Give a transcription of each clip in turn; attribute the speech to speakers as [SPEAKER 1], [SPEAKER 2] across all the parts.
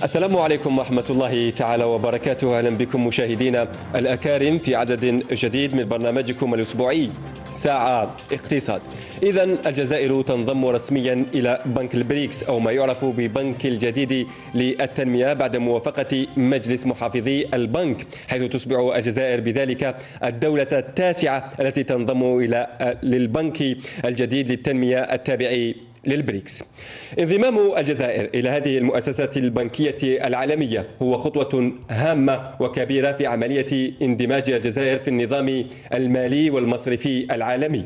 [SPEAKER 1] السلام عليكم ورحمة الله تعالى وبركاته. أهلا بكم مشاهدينا الأكارم في عدد جديد من برنامجكم الأسبوعي ساعة اقتصاد. إذن الجزائر تنضم رسميا إلى بنك البريكس أو ما يعرف ببنك الجديد للتنمية بعد موافقة مجلس محافظي البنك، حيث تصبح الجزائر بذلك الدولة التاسعة التي تنضم للبنك الجديد للتنمية التابع للبريكس. انضمام الجزائر إلى هذه المؤسسة البنكية العالمية هو خطوة هامة وكبيرة في عملية اندماج الجزائر في النظام المالي والمصرفي العالمي.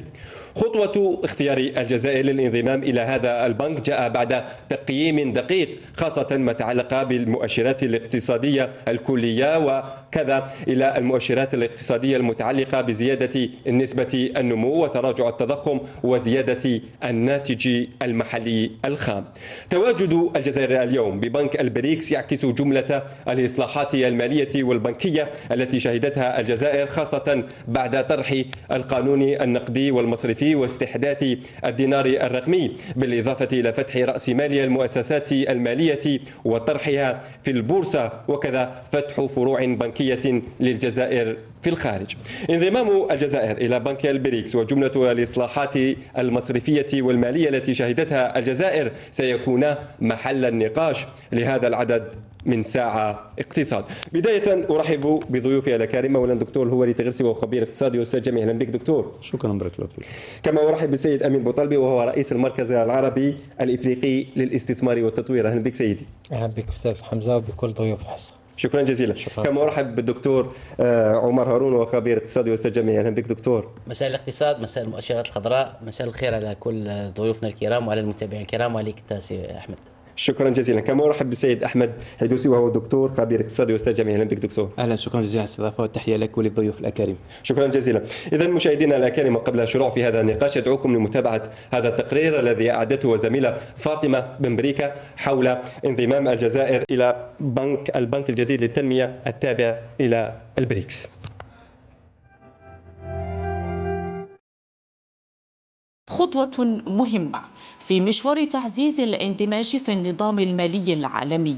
[SPEAKER 1] خطوة اختيار الجزائر للانضمام إلى هذا البنك جاء بعد تقييم دقيق، خاصة ما تعلق بالمؤشرات الاقتصادية الكلية وكذا إلى المؤشرات الاقتصادية المتعلقة بزيادة نسبة النمو وتراجع التضخم وزيادة الناتج المحلي الخام. تواجد الجزائر اليوم ببنك البريكس يعكس جملة الإصلاحات المالية والبنكية التي شهدتها الجزائر، خاصة بعد طرح القانون النقدي والمصرفي واستحداث الدينار الرقمي، بالإضافة إلى فتح رأس مال المؤسسات المالية وطرحها في البورصة، وكذا فتح فروع بنكية للجزائر في الخارج. انضمام الجزائر إلى بنك البريكس وجملة الإصلاحات المصرفية والمالية التي شهدتها الجزائر سيكون محل النقاش لهذا العدد من ساعة اقتصاد. بداية أرحب بضيوفي الأكارم، أولا دكتور الهواري تغرسي وهو خبير اقتصادي وأستاذ جامعي. أهلا بك دكتور.
[SPEAKER 2] شكرا، بارك الله فيك.
[SPEAKER 1] كما أرحب بالسيد أمين بوطلبي وهو رئيس المركز العربي الإفريقي للاستثمار والتطوير. أهلا بك سيدي.
[SPEAKER 3] أهلا بك أستاذ حمزة وبكل ضيوف الحصة.
[SPEAKER 1] شكرا جزيلا. كما أرحب بالدكتور عمر هارون وهو خبير اقتصادي وأستاذ جامعي. أهلا بك دكتور.
[SPEAKER 4] مساء الاقتصاد، مساء المؤشرات الخضراء، مساء الخير على كل ضيوفنا الكرام وعلى المتابعين الكرام وعليك التاسي أحمد.
[SPEAKER 1] شكرا جزيلا. كما أرحب بالسيد أحمد حيدوسي وهو دكتور خبير اقتصادي وأستاذ جامعي. أهلا بك دكتور.
[SPEAKER 2] أهلا، شكرا جزيلا على الاستضافة والتحية لك وللضيوف الأكارم.
[SPEAKER 1] شكرا جزيلا. إذا مشاهدينا الأكارم، قبل الشروع في هذا النقاش أدعوكم لمتابعة هذا التقرير الذي أعدته زميلة فاطمة بن بريكة حول انضمام الجزائر إلى البنك الجديد للتنمية التابع إلى البريكس.
[SPEAKER 5] خطوة مهمة في مشوار تعزيز الاندماج في النظام المالي العالمي.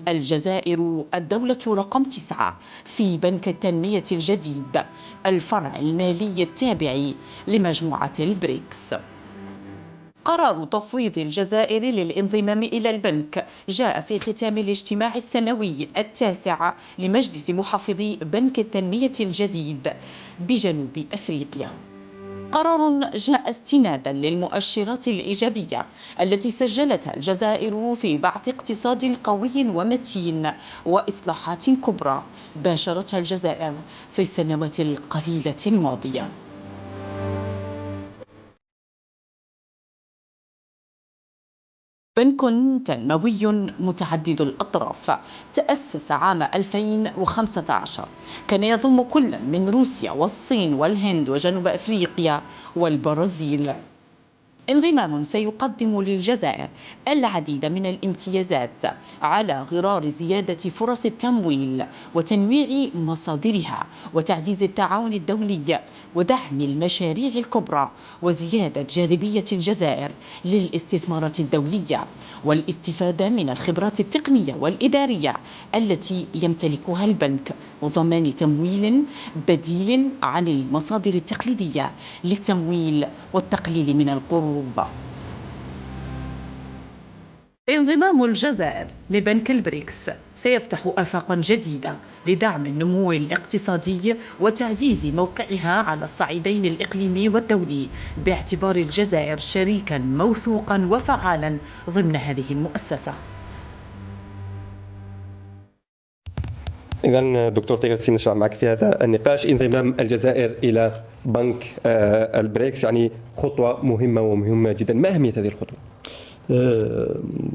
[SPEAKER 5] الجزائر الدولة رقم 9 في بنك التنمية الجديد، الفرع المالي التابع لمجموعة البريكس. قرار تفويض الجزائر للانضمام إلى البنك جاء في ختام الاجتماع السنوي التاسع لمجلس محافظي بنك التنمية الجديد بجنوب أفريقيا. قرار جاء استنادا للمؤشرات الإيجابية التي سجلتها الجزائر في بعث اقتصاد قوي ومتين وإصلاحات كبرى باشرتها الجزائر في السنوات القليلة الماضية. بنك تنموي متعدد الأطراف تأسس عام 2015، كان يضم كل من روسيا والصين والهند وجنوب أفريقيا والبرازيل. انضمام سيقدم للجزائر العديد من الامتيازات على غرار زيادة فرص التمويل وتنويع مصادرها وتعزيز التعاون الدولي ودعم المشاريع الكبرى وزيادة جاذبية الجزائر للاستثمارات الدولية والاستفادة من الخبرات التقنية والإدارية التي يمتلكها البنك وضمان تمويل بديل عن المصادر التقليدية للتمويل والتقليل من القروض. انضمام الجزائر لبنك البريكس سيفتح آفاقا جديدة لدعم النمو الاقتصادي وتعزيز موقعها على الصعيدين الإقليمي والدولي، باعتبار الجزائر شريكا موثوقا وفعالا ضمن هذه المؤسسة.
[SPEAKER 1] إذا دكتور تيغرسي نشرح معك في هذا النقاش. انضمام الجزائر إلى بنك البريكس يعني خطوة مهمة جدا. ما أهمية هذه الخطوة؟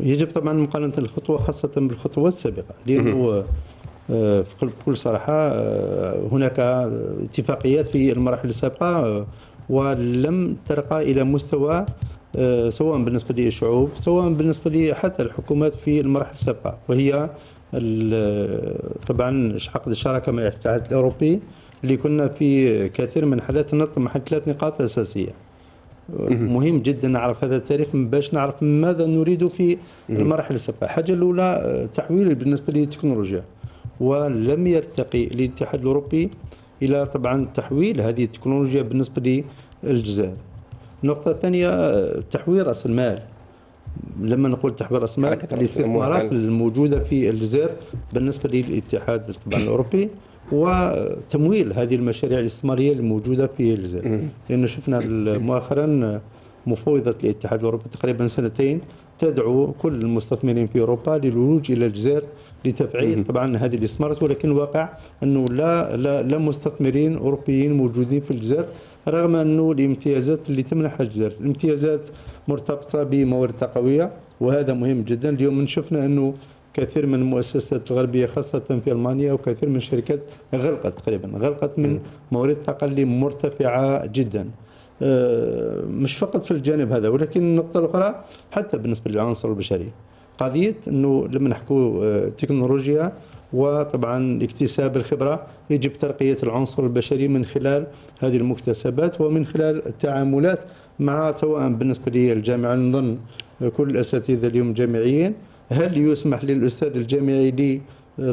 [SPEAKER 2] يجب طبعا مقارنة الخطوة خاصة بالخطوات السابقة، لأنه بكل صراحة هناك اتفاقيات في المراحل السابقة ولم ترقى إلى مستوى سواء بالنسبة للشعوب سواء بالنسبة حتى الحكومات في المراحل السابقة، وهي طبعا عقد الشراكة مع الاتحاد الأوروبي اللي كنا في كثير من حالات نطمح 3 نقاط أساسية. مهم جدا نعرف هذا التاريخ باش نعرف ماذا نريد في المراحل السابقة. الحاجة الأولى تحويل بالنسبة للتكنولوجيا، ولم يرتقي الاتحاد الأوروبي إلى طبعا تحويل هذه التكنولوجيا بالنسبة للجزائر. النقطة الثانية تحويل رأس المال. لما نقول تحويل رأس المال، الاستثمارات الموجودة في الجزائر بالنسبة للاتحاد طبعا الأوروبي، وتمويل هذه المشاريع الاستثمارية الموجودة في الجزائر. لأنه شفنا مؤخرا مفوضة الاتحاد الأوروبي تقريبا سنتين تدعو كل المستثمرين في أوروبا للولوج إلى الجزائر لتفعيل طبعا هذه الاستثمارات، ولكن الواقع أنه لا مستثمرين أوروبيين موجودين في الجزائر، رغم أنه الامتيازات اللي تمنحها الجزائر الامتيازات مرتبطة بموارد قوية، وهذا مهم جدا. اليوم شفنا أنه كثير من المؤسسات الغربية خاصة في ألمانيا وكثير من الشركات غلقت من موارد طاقة اللي مرتفعة جدا. مش فقط في الجانب هذا، ولكن النقطة الأخرى حتى بالنسبة للعنصر البشري، قضية أنه لما نحكوا تكنولوجيا وطبعا اكتساب الخبرة، يجب ترقية العنصر البشري من خلال هذه المكتسبات ومن خلال التعاملات مع، سواء بالنسبة للجامعة، نظن كل الأساتذة اليوم جامعيين، هل يسمح للأستاذ الجامعي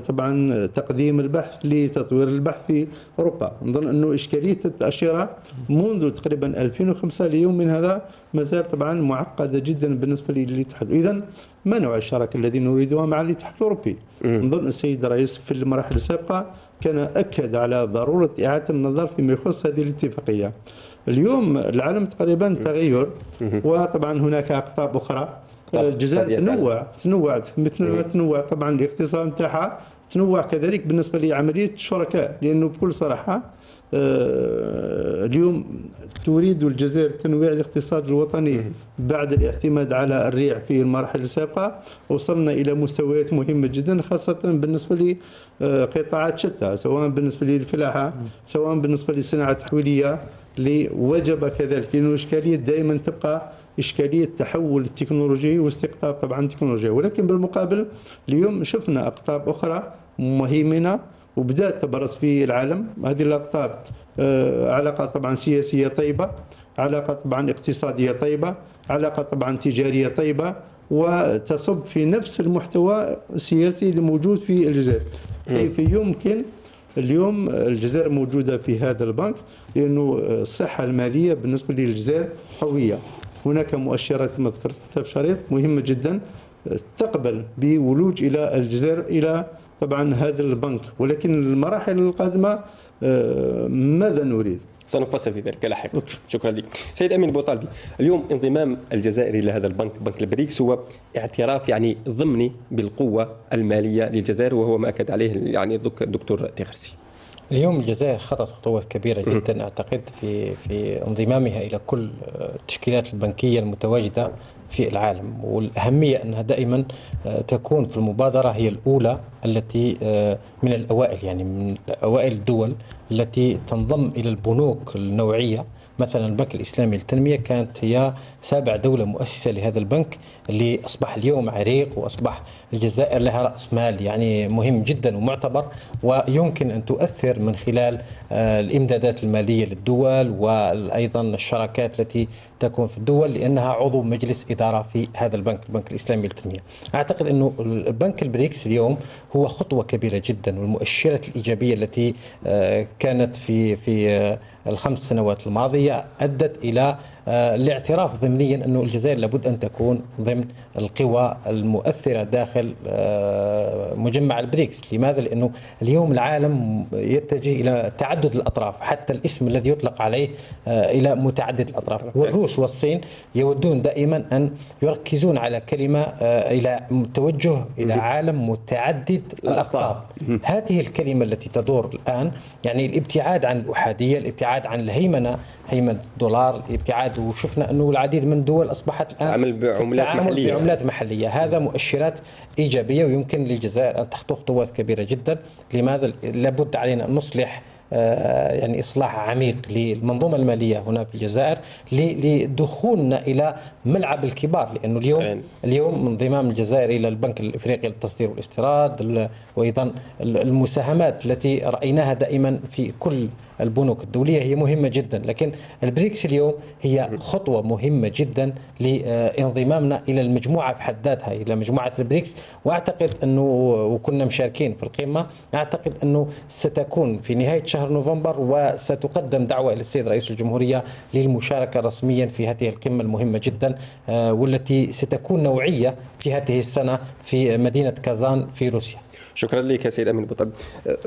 [SPEAKER 2] طبعا تقديم البحث لتطوير البحث في أوروبا؟ نظن أنه إشكالية التأشيرة منذ تقريبا 2005 ليوم من هذا ما زال طبعا معقدة جدا بالنسبة للاتحاد. إذن ما نوع الشراكة الذي نريدها مع الاتحاد الأوروبي؟ نظن السيد الرئيس في المراحل السابقة كان أكد على ضرورة إعادة النظر فيما يخص هذه الاتفاقية. اليوم العالم تقريبا تغير، وطبعا هناك أقطاب أخرى. الجزائر تنوعت مثل ما تنوع طبعا الاقتصاد نتاعها، تنوع كذلك بالنسبه لعمليه الشركاء، لانه بكل صراحه اليوم تريد الجزائر تنويع الاقتصاد الوطني بعد الاعتماد على الريع في المراحل السابقه. وصلنا الى مستويات مهمه جدا، خاصه بالنسبه لقطاعات شتى، سواء بالنسبه للفلاحه، سواء بالنسبه للصناعه التحويليه اللي وجب كذلك، لانه اشكاليه دائما تبقى إشكالية تحول التكنولوجي واستقطاب طبعا التكنولوجيا. ولكن بالمقابل اليوم شفنا أقطاب أخرى مهيمنة وبدأت تبرز في العالم. هذه الأقطاب علاقة طبعا سياسية طيبة، علاقة طبعا اقتصادية طيبة، علاقة طبعا تجارية طيبة، وتصب في نفس المحتوى السياسي الموجود في الجزائر. كيف يمكن اليوم الجزائر موجودة في هذا البنك؟ لأنه الصحة المالية بالنسبة للجزائر قوية. هناك مؤشرات كما ذكرت في شريط مهمة جدا تقبل بولوج إلى الجزائر إلى طبعا هذا البنك. ولكن المراحل القادمة ماذا نريد؟
[SPEAKER 1] سنفصل في ذلك لاحقا. شكرا لك سيد أمين بوطالبي. اليوم انضمام الجزائر إلى هذا البنك، بنك البريكس، هو اعتراف يعني ضمني بالقوة المالية للجزائر، وهو ما أكد عليه يعني الدكتور تيغرسي.
[SPEAKER 3] اليوم الجزائر خطت خطوات كبيرة جدا أعتقد في انضمامها إلى كل التشكيلات البنكية المتواجدة في العالم، والأهمية أنها دائما تكون في المبادرة هي الأولى التي من الأوائل، يعني من أوائل الدول التي تنضم إلى البنوك النوعية. مثلا البنك الإسلامي للتنمية كانت هي سابع دولة مؤسسة لهذا البنك اللي أصبح اليوم عريق، وأصبح الجزائر لها رأس مال يعني مهم جدا ومعتبر، ويمكن أن تؤثر من خلال الإمدادات المالية للدول وأيضا الشراكات التي تكون في الدول، لأنها عضو مجلس إدارة في هذا البنك الإسلامي للتنمية. أعتقد أنه البنك البريكس اليوم هو خطوة كبيرة جدا، والمؤشرات الإيجابية التي كانت في ال5 سنوات الماضية أدت إلى الاعتراف ضمنيا أن الجزائر لابد أن تكون ضمن القوى المؤثرة داخل مجمع البريكس. لماذا؟ لأنه اليوم العالم يتجه إلى تعدد الأطراف، حتى الاسم الذي يطلق عليه إلى متعدد الأطراف. والروس والصين يودون دائما أن يركزون على كلمة إلى توجه إلى عالم متعدد الأقطاب. هذه الكلمة التي تدور الآن، يعني الابتعاد عن الأحادية، الابتعاد عن الهيمنة، هيمنة الدولار، الابتعاد، وشفنا أنه العديد من الدول أصبحت الآن
[SPEAKER 1] تعمل بعملات
[SPEAKER 3] محلية. هذا مؤشرات إيجابية، ويمكن للجزائر أن تخطو خطوات كبيرة جدا. لماذا؟ لابد علينا أن نصلح يعني إصلاح عميق للمنظومة المالية هنا في الجزائر لدخولنا إلى ملعب الكبار. لأنه اليوم انضمام الجزائر إلى البنك الإفريقي للتصدير والاستيراد، وأيضا المساهمات التي رأيناها دائما في كل البنوك الدولية هي مهمة جدا، لكن البريكس اليوم هي خطوة مهمة جدا لانضمامنا إلى المجموعة بحد ذاتها، إلى مجموعة البريكس. وأعتقد أنه وكنا مشاركين في القمة، أعتقد أنه ستكون في نهاية شهر نوفمبر وستقدم دعوة إلى السيد رئيس الجمهورية للمشاركة رسميا في هذه القمة المهمة جدا، والتي ستكون نوعية في هذه السنة في مدينة كازان في روسيا.
[SPEAKER 1] شكرا لك سيد أمين بوطب.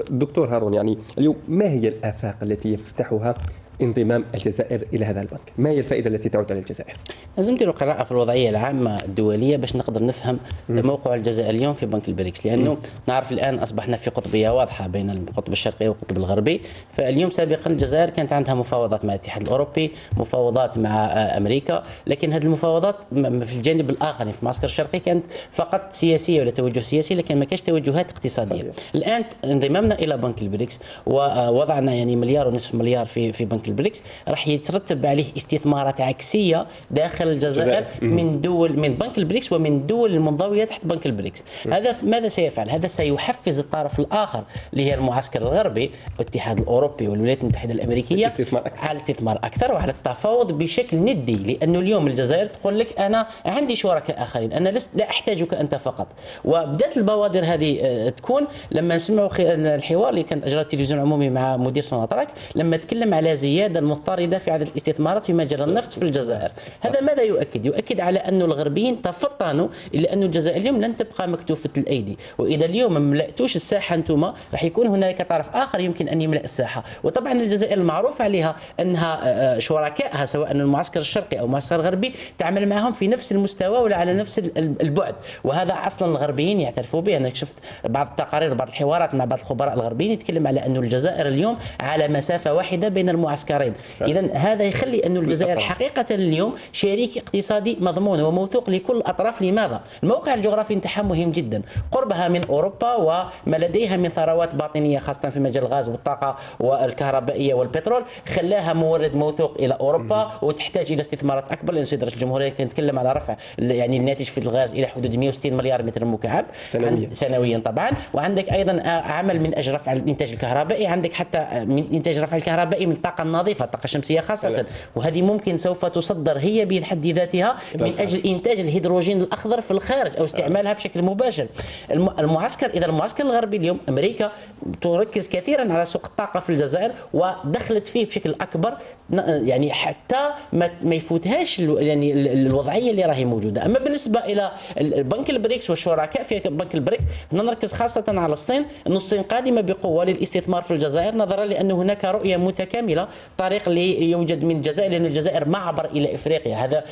[SPEAKER 1] دكتور هارون، يعني اليوم ما هي الآفاق التي يفتحها انضمام الجزائر إلى هذا البنك؟ ما هي الفائدة التي تعود على الجزائر؟
[SPEAKER 4] لازم نديروا قراءة في الوضعية العامة الدولية باش نقدر نفهم موقع الجزائر اليوم في بنك البريكس، لأنه نعرف الآن أصبحنا في قطبية واضحة بين القطب الشرقي والقطب الغربي. فاليوم سابقا الجزائر كانت عندها مفاوضات مع الاتحاد الأوروبي، مفاوضات مع أمريكا، لكن هذه المفاوضات في الجانب الآخر في المعسكر الشرقي كانت فقط سياسية ولا توجه سياسي، لكن ما كانش توجهات اقتصادية. صحيح. الآن انضمامنا إلى بنك البريكس ووضعنا يعني 1.5 مليار في بنك البريكس راح يترتب عليه استثمارات عكسية داخل الجزائر من بنك البريكس ومن الدول المنضوية تحت بنك البريكس. هذا ماذا سيفعل؟ هذا سيحفز الطرف الآخر اللي هي المعسكر الغربي والاتحاد الأوروبي والولايات المتحدة الأمريكية على الاستثمار أكثر وعلى التفاوض بشكل ندي، لأنه اليوم الجزائر تقول لك أنا عندي شركاء آخرين، أنا لا أحتاجك أنت فقط. وبدأت البوادر هذه تكون لما نسمعوا الحوار اللي كان أجرى التلفزيون العمومي مع مدير سوناتراك لما تكلم على زيادة المضطردة في عدد الاستثمارات في مجال النفط في الجزائر. هذا ماذا يؤكد؟ يؤكد على أن الغربيين تفطنوا إلى أن الجزائر اليوم لن تبقى مكتوفة الأيدي، وإذا اليوم ما ملأتوش الساحة أنتم راح يكون هناك طرف آخر يمكن أن يملأ الساحة. وطبعا الجزائر المعروف عليها أنها شركائها سواء المعسكر الشرقي أو المعسكر الغربي تعمل معهم في نفس المستوى ولا على نفس البعد، وهذا أصلا الغربيين يعترفوا به. أنا شفت بعض التقارير بعض الحوارات مع بعض الخبراء الغربيين يتكلم على أن الجزائر اليوم على مسافة واحدة بين المعسكرين. إذا هذا يخلي أن الجزائر حقيقة اليوم شريك اقتصادي مضمون وموثوق لكل الأطراف. لماذا؟ الموقع الجغرافي نتاعها مهم جدا، قربها من أوروبا وما لديها من ثروات باطنية خاصة في مجال الغاز والطاقة والكهربائية والبترول خلاها مورد موثوق إلى أوروبا وتحتاج إلى استثمارات أكبر، لأن سيد رئيس الجمهورية كان يتكلم على رفع يعني الناتج في الغاز إلى حدود 160 مليار متر مكعب سنويا طبعا. وعندك أيضا عمل من أجل رفع الإنتاج الكهربائي، عندك حتى من إنتاج رفع الكهربائي من الطاقة النظيفة الطاقة الشمسية خاصة، وهذه ممكن سوف تصدر هي بحد ذاتها من أجل إنتاج الهيدروجين الأخضر في الخارج أو استعمالها بشكل مباشر. إذا المعسكر الغربي اليوم أمريكا تركز كثيرا على سوق الطاقة في الجزائر ودخلت فيه بشكل أكبر، يعني حتى ما يفوتهاش يعني الوضعية اللي راهي موجودة. أما بالنسبة إلى بنك البريكس والشركاء في بنك البريكس نركز خاصة على الصين، أن الصين قادمة بقوة للاستثمار في الجزائر نظرا لأن هناك رؤية متكاملة طريق اللي يوجد من الجزائر، لأن الجزائر معبر إلى إفريقيا. هذا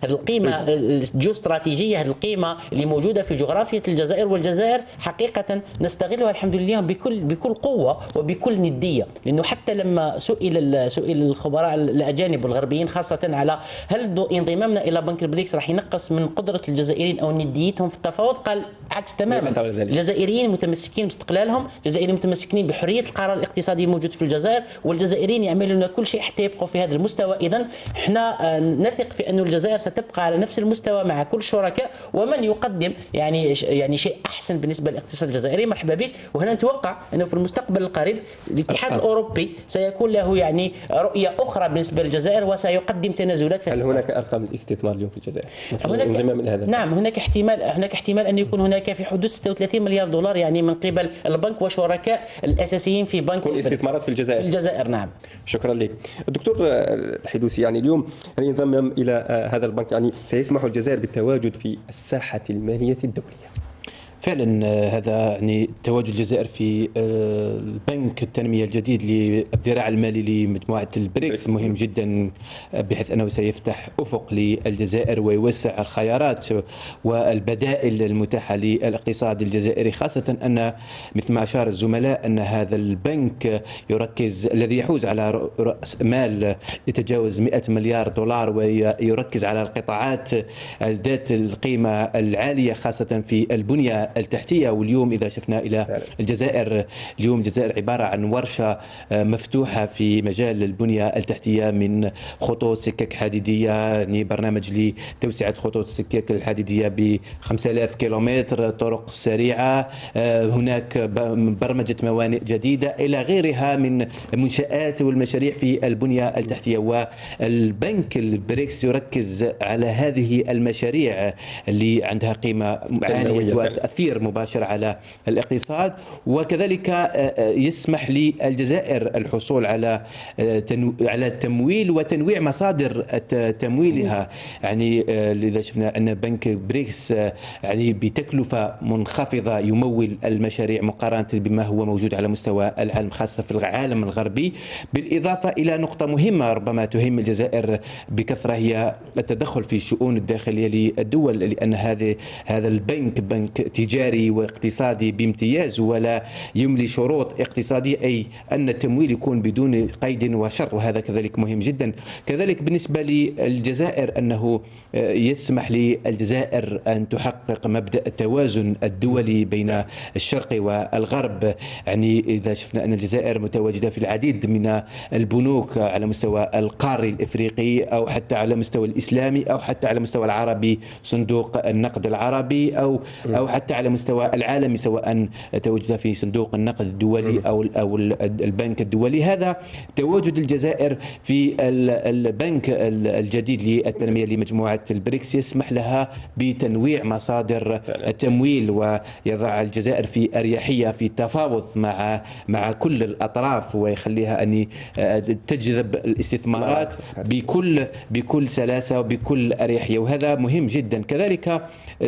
[SPEAKER 4] القيمة الجيوستراتيجية، هذه القيمة اللي موجودة في جغرافية الجزائر، والجزائر حقيقة نستغلها الحمد لله بكل قوة وبكل ندية. لأنه حتى لما سئل الخبراء الأجانب والغربيين خاصة على هل انضمامنا إلى بنك البريكس راح ينقص من قدرة الجزائريين أو نديتهم في التفاوض، قال عكس تماما. الجزائريين متمسكين باستقلالهم، الجزائريين متمسكين بحرية القرار الاقتصادي الموجود في الجزائر، والجزائريين يعملون كل شيء حتى يبقوا في هذا المستوى. إذن احنا نثق في أن الجزائر ستبقى على نفس المستوى مع كل الشركاء، ومن يقدم يعني شيء أحسن بالنسبة للاقتصاد الجزائري مرحبا به. وهنا نتوقع أنه في المستقبل القريب الاتحاد الأوروبي سيكون له يعني رؤية أخرى بالنسبة للجزائر وسيقدم تنازلات في
[SPEAKER 1] هل هناك أرقام الاستثمار اليوم في الجزائر؟
[SPEAKER 4] نعم، هناك احتمال أن يكون هناك في حدود 36 مليار دولار يعني من قبل البنك وشركاء الأساسيين في بنك
[SPEAKER 1] الاستثمارات في الجزائر.
[SPEAKER 4] نعم.
[SPEAKER 1] شكرا لك دكتور الحدوسي. يعني اليوم الانضمام إلى هذا البنك يعني سيسمح الجزائر بالتواجد في الساحة المالية الدولية.
[SPEAKER 6] فعلا هذا يعني تواجد الجزائر في البنك التنمية الجديد للذراع المالي لمجموعة البريكس مهم جدا، بحيث أنه سيفتح أفق للجزائر ويوسع الخيارات والبدائل المتاحة للاقتصاد الجزائري، خاصة أن مثل ما أشار الزملاء أن هذا البنك يركز الذي يحوز على رأس مال يتجاوز 100 مليار دولار، ويركز على القطاعات ذات القيمة العالية خاصة في البنية التحتية. واليوم إذا شفنا إلى الجزائر، اليوم الجزائر عبارة عن ورشة مفتوحة في مجال البنية التحتية، من خطوط سكك حديدية، يعني برنامج لتوسعة خطوط السكك الحديدية ب 5000 كيلومتر، طرق سريعة، هناك برمجة موانئ جديدة إلى غيرها من المنشآت والمشاريع في البنية التحتية. والبنك البريكس يركز على هذه المشاريع اللي عندها قيمة عالية وتأثير مباشر على الاقتصاد، وكذلك يسمح للجزائر الحصول على التمويل وتنويع مصادر تمويلها. يعني إذا شفنا أن بنك بريكس يعني بتكلفة منخفضة يمول المشاريع مقارنة بما هو موجود على مستوى العالم، خاصة في العالم الغربي. بالإضافة إلى نقطة مهمة ربما تهم الجزائر بكثرة، هي التدخل في الشؤون الداخلية للدول، لأن هذا البنك بنك تجاري واقتصادي بامتياز، ولا يملي شروط اقتصادية، أي أن التمويل يكون بدون قيد وشرط، وهذا كذلك مهم جدا. كذلك بالنسبة للجزائر أنه يسمح للجزائر أن تحقق مبدأ التوازن الدولي بين الشرق والغرب. يعني إذا شفنا أن الجزائر متواجدة في العديد من البنوك على مستوى القاري الإفريقي، أو حتى على مستوى الإسلامي، أو حتى على مستوى العربي صندوق النقد العربي، أو حتى على مستوى العالمي سواء تواجد في صندوق النقد الدولي أو البنك الدولي. هذا تواجد الجزائر في البنك الجديد للتنمية لمجموعة البريكس يسمح لها بتنويع مصادر التمويل، ويضع الجزائر في أريحية في التفاوض مع كل الأطراف، ويخليها أن تجذب الاستثمارات بكل سلاسة وبكل أريحية، وهذا مهم جدا. كذلك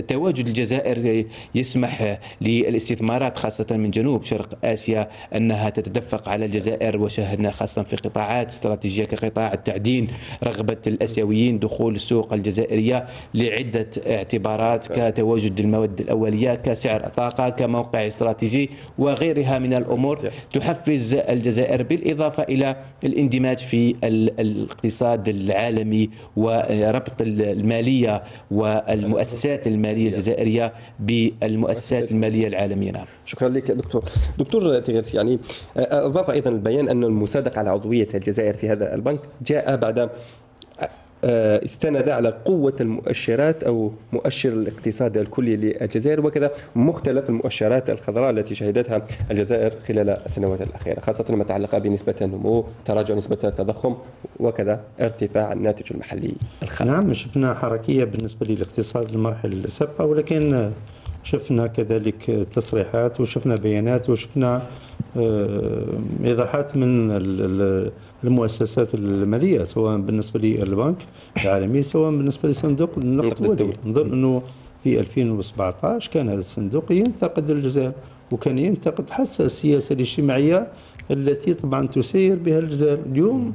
[SPEAKER 6] تواجد الجزائر يسمح للاستثمارات خاصة من جنوب شرق آسيا أنها تتدفق على الجزائر، وشاهدنا خاصة في قطاعات استراتيجية كقطاع التعدين رغبة الآسيويين دخول السوق الجزائرية لعدة اعتبارات، كتواجد المواد الأولية، كسعر الطاقة، كموقع استراتيجي، وغيرها من الأمور تحفز الجزائر، بالإضافة إلى الاندماج في الاقتصاد العالمي وربط المالية والمؤسسات المالية الجزائرية بالمؤسسات المالية العالمية. نعم.
[SPEAKER 1] شكرا لك دكتور تيغرس. يعني أضاف أيضا البيان أن المصادقة على عضوية الجزائر في هذا البنك جاء بعد استند على قوة المؤشرات أو مؤشر الاقتصاد الكلي للجزائر، وكذا مختلف المؤشرات الخضراء التي شهدتها الجزائر خلال السنوات الأخيرة، خاصة ما يتعلق بنسبة النمو، تراجع نسبة التضخم، وكذا ارتفاع الناتج المحلي الخام.
[SPEAKER 2] نعم، شفنا حركية بالنسبة للاقتصاد المراحل السابقة، ولكن شفنا كذلك تصريحات وشفنا بيانات وشفنا إيضاحات من المؤسسات المالية، سواء بالنسبة للبنك العالمي سواء بالنسبة لصندوق النقد الدولي. نظن أنه في 2017 كان هذا الصندوق ينتقد الجزائر، وكان ينتقد حتى السياسة الاجتماعية التي طبعا تسير بها الجزائر. اليوم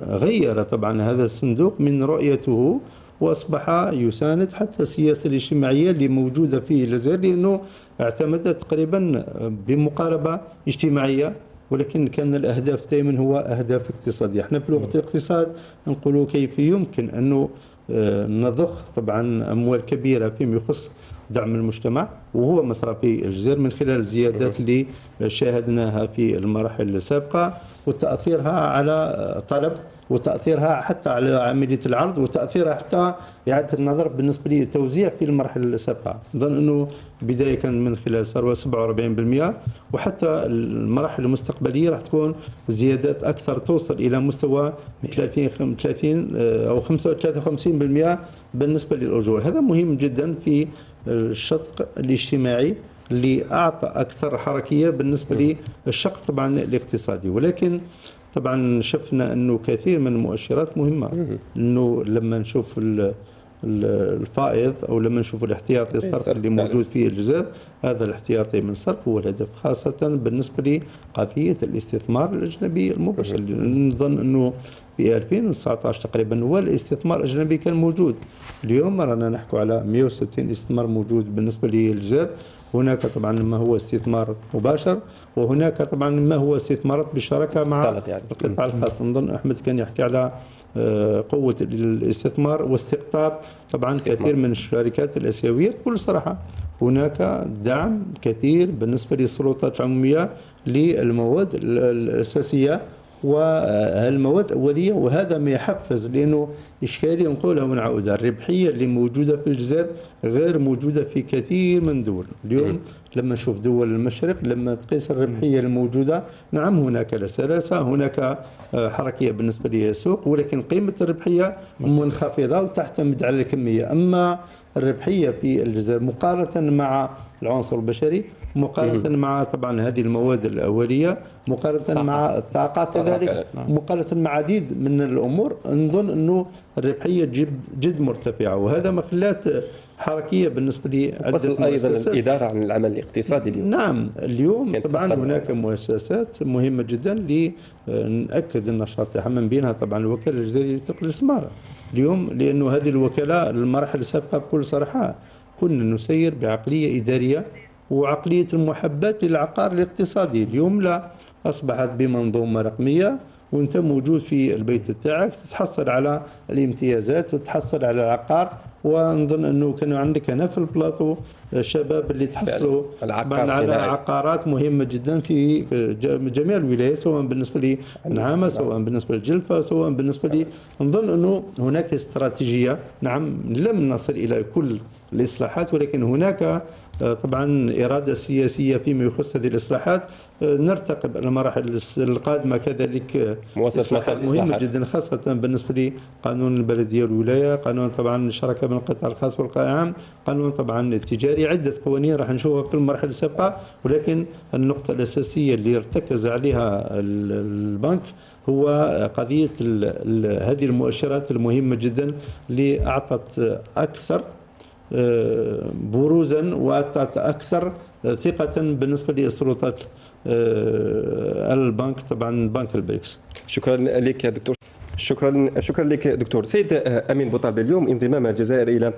[SPEAKER 2] غير طبعا هذا الصندوق من رؤيته، وأصبح يساند حتى السياسة الاجتماعية اللي موجودة في الجزائر، لأنه اعتمدت تقريبا بمقاربة اجتماعية، ولكن كان الأهداف دائما هو أهداف اقتصادية. احنا في لغة الاقتصاد نقولوا كيف يمكن أنه نضخ طبعا أموال كبيرة فيما يخص دعم المجتمع، وهو مصرفي الجزائر من خلال الزيادات اللي شاهدناها في المراحل السابقة، وتأثيرها على طلب، وتأثيرها حتى على عملية العرض، وتأثيرها حتى إعادة النظر بالنسبة للتوزيع في المراحل السابقة. أظن أنه بداية كان من خلال ثروة 47%، وحتى المراحل المستقبلية راح تكون زيادات أكثر، توصل إلى مستوى 30 أو 53% بالنسبة للأجور. هذا مهم جدا في الشق الاجتماعي اللي أعطى أكثر حركية بالنسبة للشق طبعا الاقتصادي. ولكن طبعا شفنا أنه كثير من المؤشرات مهمة، أنه لما نشوف الفائض أو لما نشوف الاحتياطي الصرف اللي موجود في الجزائر، هذا الاحتياطي من صرف هو الهدف، خاصة بالنسبة لقضية الاستثمار الأجنبي المباشر. نظن أنه في 2019 تقريبا هو الاستثمار الأجنبي كان موجود. اليوم رانا نحكوا على 160 استثمار موجود بالنسبة للجزائر. هناك طبعا ما هو استثمار مباشر، وهناك طبعا ما هو استثمارات بالشراكة مع القطاع الخاص. نظن أحمد كان يحكي على قوة الاستثمار واستقطاب طبعا كثير من الشركات الآسيوية بكل صراحة. هناك دعم كثير بالنسبة للسلطات العمومية للمواد الأساسية والمواد الأولية، وهذا ما يحفز، لأنه إشكالية نقولها ونعاودها، الربحية اللي موجودة في الجزائر غير موجودة في كثير من دول. اليوم لما نشوف دول المشرق لما تقيس الربحية الموجودة، نعم هناك سلاسة، هناك حركية بالنسبة للسوق، ولكن قيمة الربحية منخفضة وتعتمد على الكمية. أما الربحية في الجزائر مقارنة مع العنصر البشري، مقارنة مع طبعا هذه المواد الأولية، مقارنة مع الطاقة كذلك، مقارنة مع عديد من الأمور، نظن أنه الربحية جد مرتفعة، وهذا ما خلات حركية بالنسبة لي.
[SPEAKER 1] فصل أيضا الإدارة عن العمل الاقتصادي اليوم.
[SPEAKER 2] نعم اليوم طبعا هناك مؤسسات مهمة جدا لنأكد النشاط تاعها، من بينها طبعا الوكالة الجزائرية لتنقل الاستثمار اليوم، لأنه هذه الوكالة المراحل السابقة بكل صراحة كنا نسير بعقلية إدارية وعقلية المحبة للعقار الاقتصادي. اليوم لا، أصبحت بمنظومة رقمية وانت موجود في البيت تاعك تتحصل على الامتيازات وتتحصل على العقار. ونظن انه كانوا عندك هنا في البلاطو الشباب اللي تحصلوا على عقارات مهمه جدا في جميع الولايات، سواء بالنسبه للنعامه، سواء بالنسبه للجلفه، سواء بالنسبه لي. نظن انه هناك استراتيجيه، نعم لم نصل الى كل الاصلاحات، ولكن هناك طبعا إرادة سياسية فيما يخص هذه الإصلاحات. نرتقب المراحل القادمة كذلك مهمة جدا، خاصة بالنسبة لقانون البلدية والولاية، قانون طبعا الشراكة بين القطاع الخاص والقطاع العام، قانون طبعا التجاري، عدة قوانين راح نشوفها في المراحل السابقة. ولكن النقطة الأساسية اللي ارتكز عليها البنك هو قضية هذه المؤشرات المهمة جدا اللي أعطت أكثر بروزا وأكثر ثقة بالنسبة للسلطات البنك، طبعا بنك البريكس.
[SPEAKER 1] شكرا لك يا دكتور. شكرا لك دكتور. سيد أمين بوطالبة، اليوم انضمام الجزائر إلى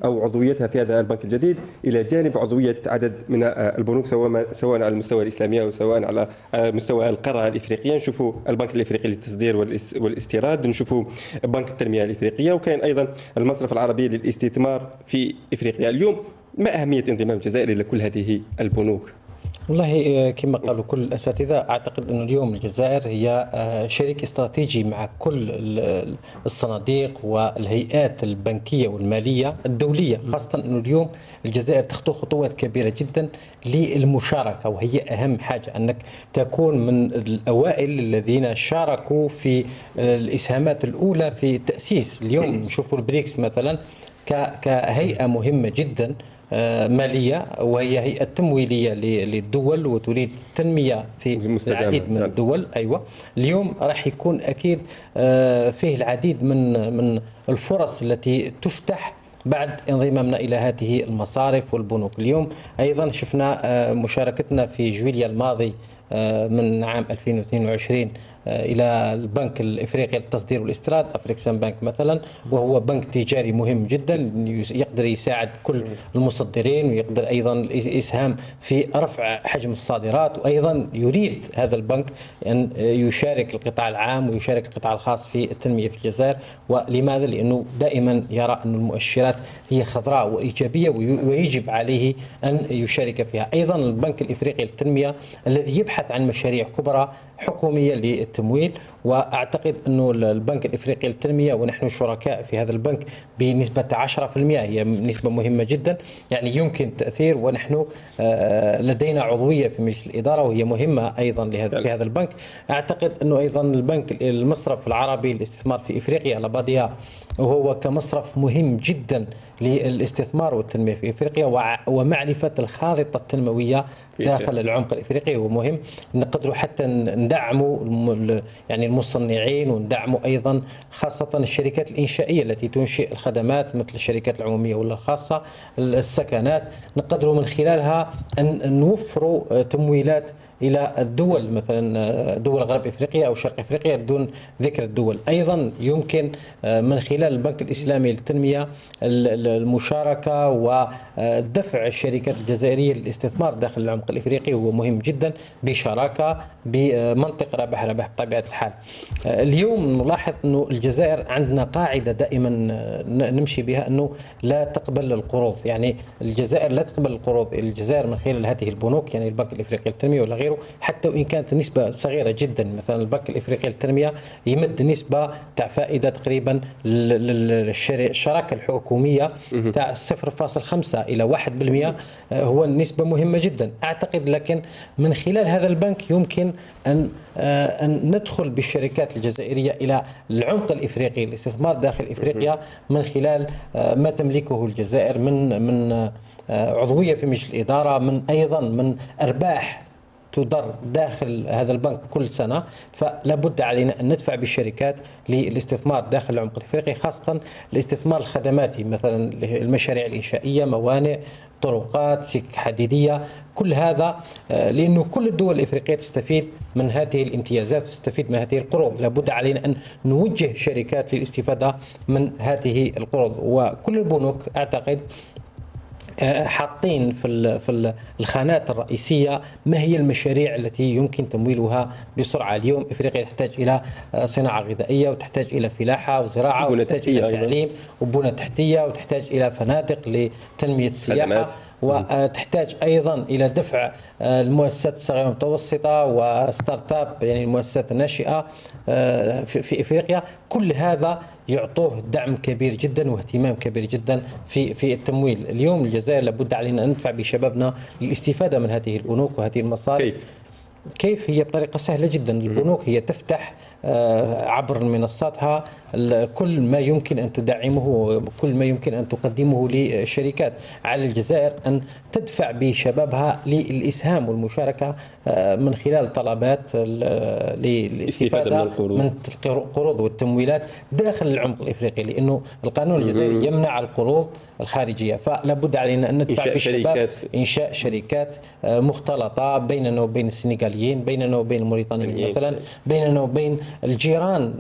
[SPEAKER 1] أو عضويتها في هذا البنك الجديد إلى جانب عضوية عدد من البنوك سواء على المستوى الإسلامي أو سواء على مستوى القارة الإفريقية، نشوفوا البنك الإفريقي للتصدير والاستيراد، نشوفوا بنك التنمية الإفريقية، وكان أيضا المصرف العربي للاستثمار في إفريقيا. اليوم ما أهمية انضمام الجزائر إلى كل هذه البنوك؟
[SPEAKER 3] والله كما قالوا كل الأساتذة، أعتقد أن اليوم الجزائر هي شريك استراتيجي مع كل الصناديق والهيئات البنكية والمالية الدولية، خاصة أن اليوم الجزائر تخطو خطوات كبيرة جدا للمشاركة، وهي أهم حاجة أنك تكون من الأوائل الذين شاركوا في الإسهامات الأولى في التأسيس. اليوم نشوفوا البريكس مثلا كهيئة مهمة جدا مالية، وهي هيئة تمويلية للدول وتريد التنمية في العديد من الدول. أيوة اليوم راح يكون أكيد فيه العديد من الفرص التي تفتح بعد انضمامنا إلى هذه المصارف والبنوك. اليوم أيضا شفنا مشاركتنا في جويليا الماضي من عام 2022 إلى البنك الإفريقي للتصدير والاستيراد، أفريكسان بنك مثلا، وهو بنك تجاري مهم جدا يقدر يساعد كل المصدرين، ويقدر أيضا يساهم في رفع حجم الصادرات. وأيضا يريد هذا البنك أن يشارك القطاع العام ويشارك القطاع الخاص في التنمية في الجزائر. ولماذا؟ لأنه دائما يرى أن المؤشرات هي خضراء وإيجابية ويجب عليه أن يشارك فيها. أيضا البنك الإفريقي للتنمية الذي يبحث عن مشاريع كبرى حكومية للتمويل، وأعتقد أنه البنك الإفريقي للتنمية ونحن شركاء في هذا البنك بنسبة 10%، هي نسبة مهمة جدا، يعني يمكن تأثير، ونحن لدينا عضوية في مجلس الإدارة وهي مهمة أيضا لهذا البنك. أعتقد أنه أيضا البنك المصرف العربي للاستثمار في إفريقيا لاباديا، وهو كمصرف مهم جدا للاستثمار والتنمية في إفريقيا ومعرفة الخارطة التنموية داخل العمق الإفريقي، ومهم نقدروا حتى ندعموا يعني المصنعين، وندعموا أيضا خاصة الشركات الإنشائية التي تنشئ الخدمات مثل الشركات العمومية ولا الخاصة، السكنات، نقدروا من خلالها أن نوفروا تمويلات إلى الدول مثلا دول غرب إفريقيا أو شرق إفريقيا دون ذكر الدول. أيضا يمكن من خلال البنك الإسلامي للتنمية المشاركة ودفع الشركات الجزائرية للاستثمار داخل العمق الإفريقي هو مهم جدا بشراكة بمنطق رابح رابح بطبيعة الحال. اليوم نلاحظ أنه الجزائر عندنا قاعدة دائما نمشي بها أنه لا تقبل القروض، يعني الجزائر لا تقبل القروض. الجزائر من خلال هذه البنوك يعني البنك الإفريقي للتنمية ولا غيره، حتى وإن كانت النسبة صغيرة جدا، مثلا البنك الإفريقي للتنمية يمد نسبة تاع فائدة تقريبا للشراكة الحكومية تاع 0.5 إلى 1%، هو نسبة مهمة جدا أعتقد. لكن من خلال هذا البنك يمكن أن ندخل بالشركات الجزائرية إلى العمق الإفريقي، الاستثمار داخل إفريقيا من خلال ما تملكه الجزائر من عضوية في مجلس الإدارة، من أيضا من أرباح تدر داخل هذا البنك كل سنة. فلا بد علينا أن ندفع بالشركات للاستثمار داخل العمق الإفريقي، خاصة الاستثمار الخدماتي، مثلا المشاريع الإنشائية، موانئ، طرقات، سكك حديدية، كل هذا لأنه كل الدول الإفريقية تستفيد من هذه الامتيازات وتستفيد من هذه القروض. لابد علينا أن نوجه شركات للاستفادة من هذه القروض. وكل البنوك أعتقد حاطين في الخانات الرئيسية ما هي المشاريع التي يمكن تمويلها بسرعة. اليوم إفريقيا تحتاج إلى صناعة غذائية، وتحتاج إلى فلاحة وزراعة، وتحتاج إلى تعليم وبنى تحتية، وتحتاج إلى فنادق لتنمية السياحة، وتحتاج أيضا إلى دفع المؤسسات الصغيرة والمتوسطة وستارت اب، يعني المؤسسات الناشئة في إفريقيا. كل هذا يعطوه دعم كبير جدا واهتمام كبير جدا في التمويل. اليوم الجزائر لابد علينا أن ندفع بشبابنا للاستفادة من هذه البنوك وهذه المصارف. كيف؟ هي بطريقة سهلة جدا. البنوك هي تفتح عبر منصاتها كل ما يمكن أن تدعمه، كل ما يمكن أن تقدمه للشركات. على الجزائر أن تدفع بشبابها للإسهام والمشاركة من خلال طلبات للاستفادة من القروض والتمويلات داخل العمق الإفريقي، لأنه القانون الجزائري يمنع القروض الخارجية. فلا بد علينا أن ندفع بالشباب إنشاء شركات مختلطة بيننا وبين السنغاليين، بيننا وبين الموريتانيين مثلا، بيننا وبين الجيران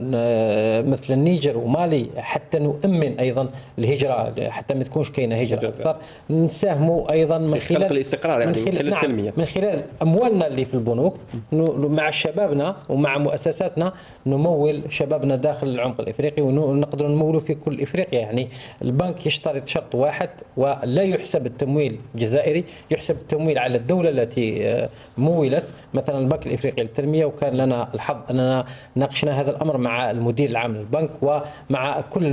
[SPEAKER 3] مثل النيجر ومالي، حتى نؤمن أيضا الهجرة، حتى ما تكونش كاينة هجرة أكثر. نساهموا أيضا من خلال
[SPEAKER 1] خلق الاستقرار، يعني من خلال التنمية،
[SPEAKER 3] من خلال أموالنا اللي في البنوك مع شبابنا ومع مؤسساتنا، نمول شبابنا داخل العمق الإفريقي ونقدر نموله في كل إفريقيا. يعني البنك يشترط شرط واحد، ولا يحسب التمويل الجزائري، يحسب التمويل على الدولة التي مولت. مثلا البنك الإفريقي للتنمية، وكان لنا الحظ أننا ناقشنا هذا الأمر مع المدير العام للبنك ومع كل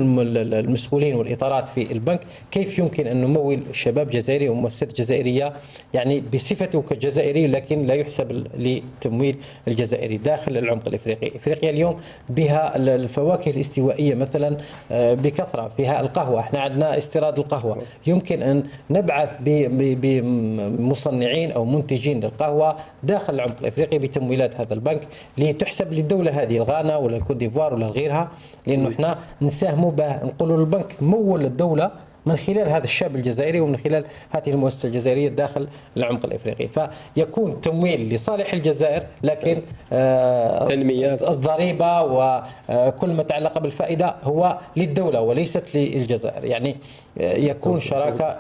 [SPEAKER 3] المسؤولين والإطارات في البنك، كيف يمكن أن نمول شباب جزائري ومؤسسات جزائرية يعني بصفته كجزائري، لكن لا يحسب للتمويل الجزائري داخل العمق الإفريقي. إفريقيا اليوم بها الفواكه الاستوائية مثلا بكثرة، فيها القهوة، احنا عندنا استيراد القهوة، يمكن أن نبعث بمصنعين أو منتجين للقهوة داخل العمق الإفريقي بتمويلات هذا البنك لتحسب للدولة هذه، الغانا ولا الكوت ديفوار ولا غيرها، لأنه احنا نساهموا به، نقولوا للبنك مول الدولة من خلال هذا الشاب الجزائري ومن خلال هذه المؤسسة الجزائرية داخل العمق الإفريقي. فيكون تمويل لصالح الجزائر، لكن
[SPEAKER 1] تنمية
[SPEAKER 3] الضريبة وكل ما يتعلق بالفائدة هو للدولة وليست للجزائر. يعني يكون شراكة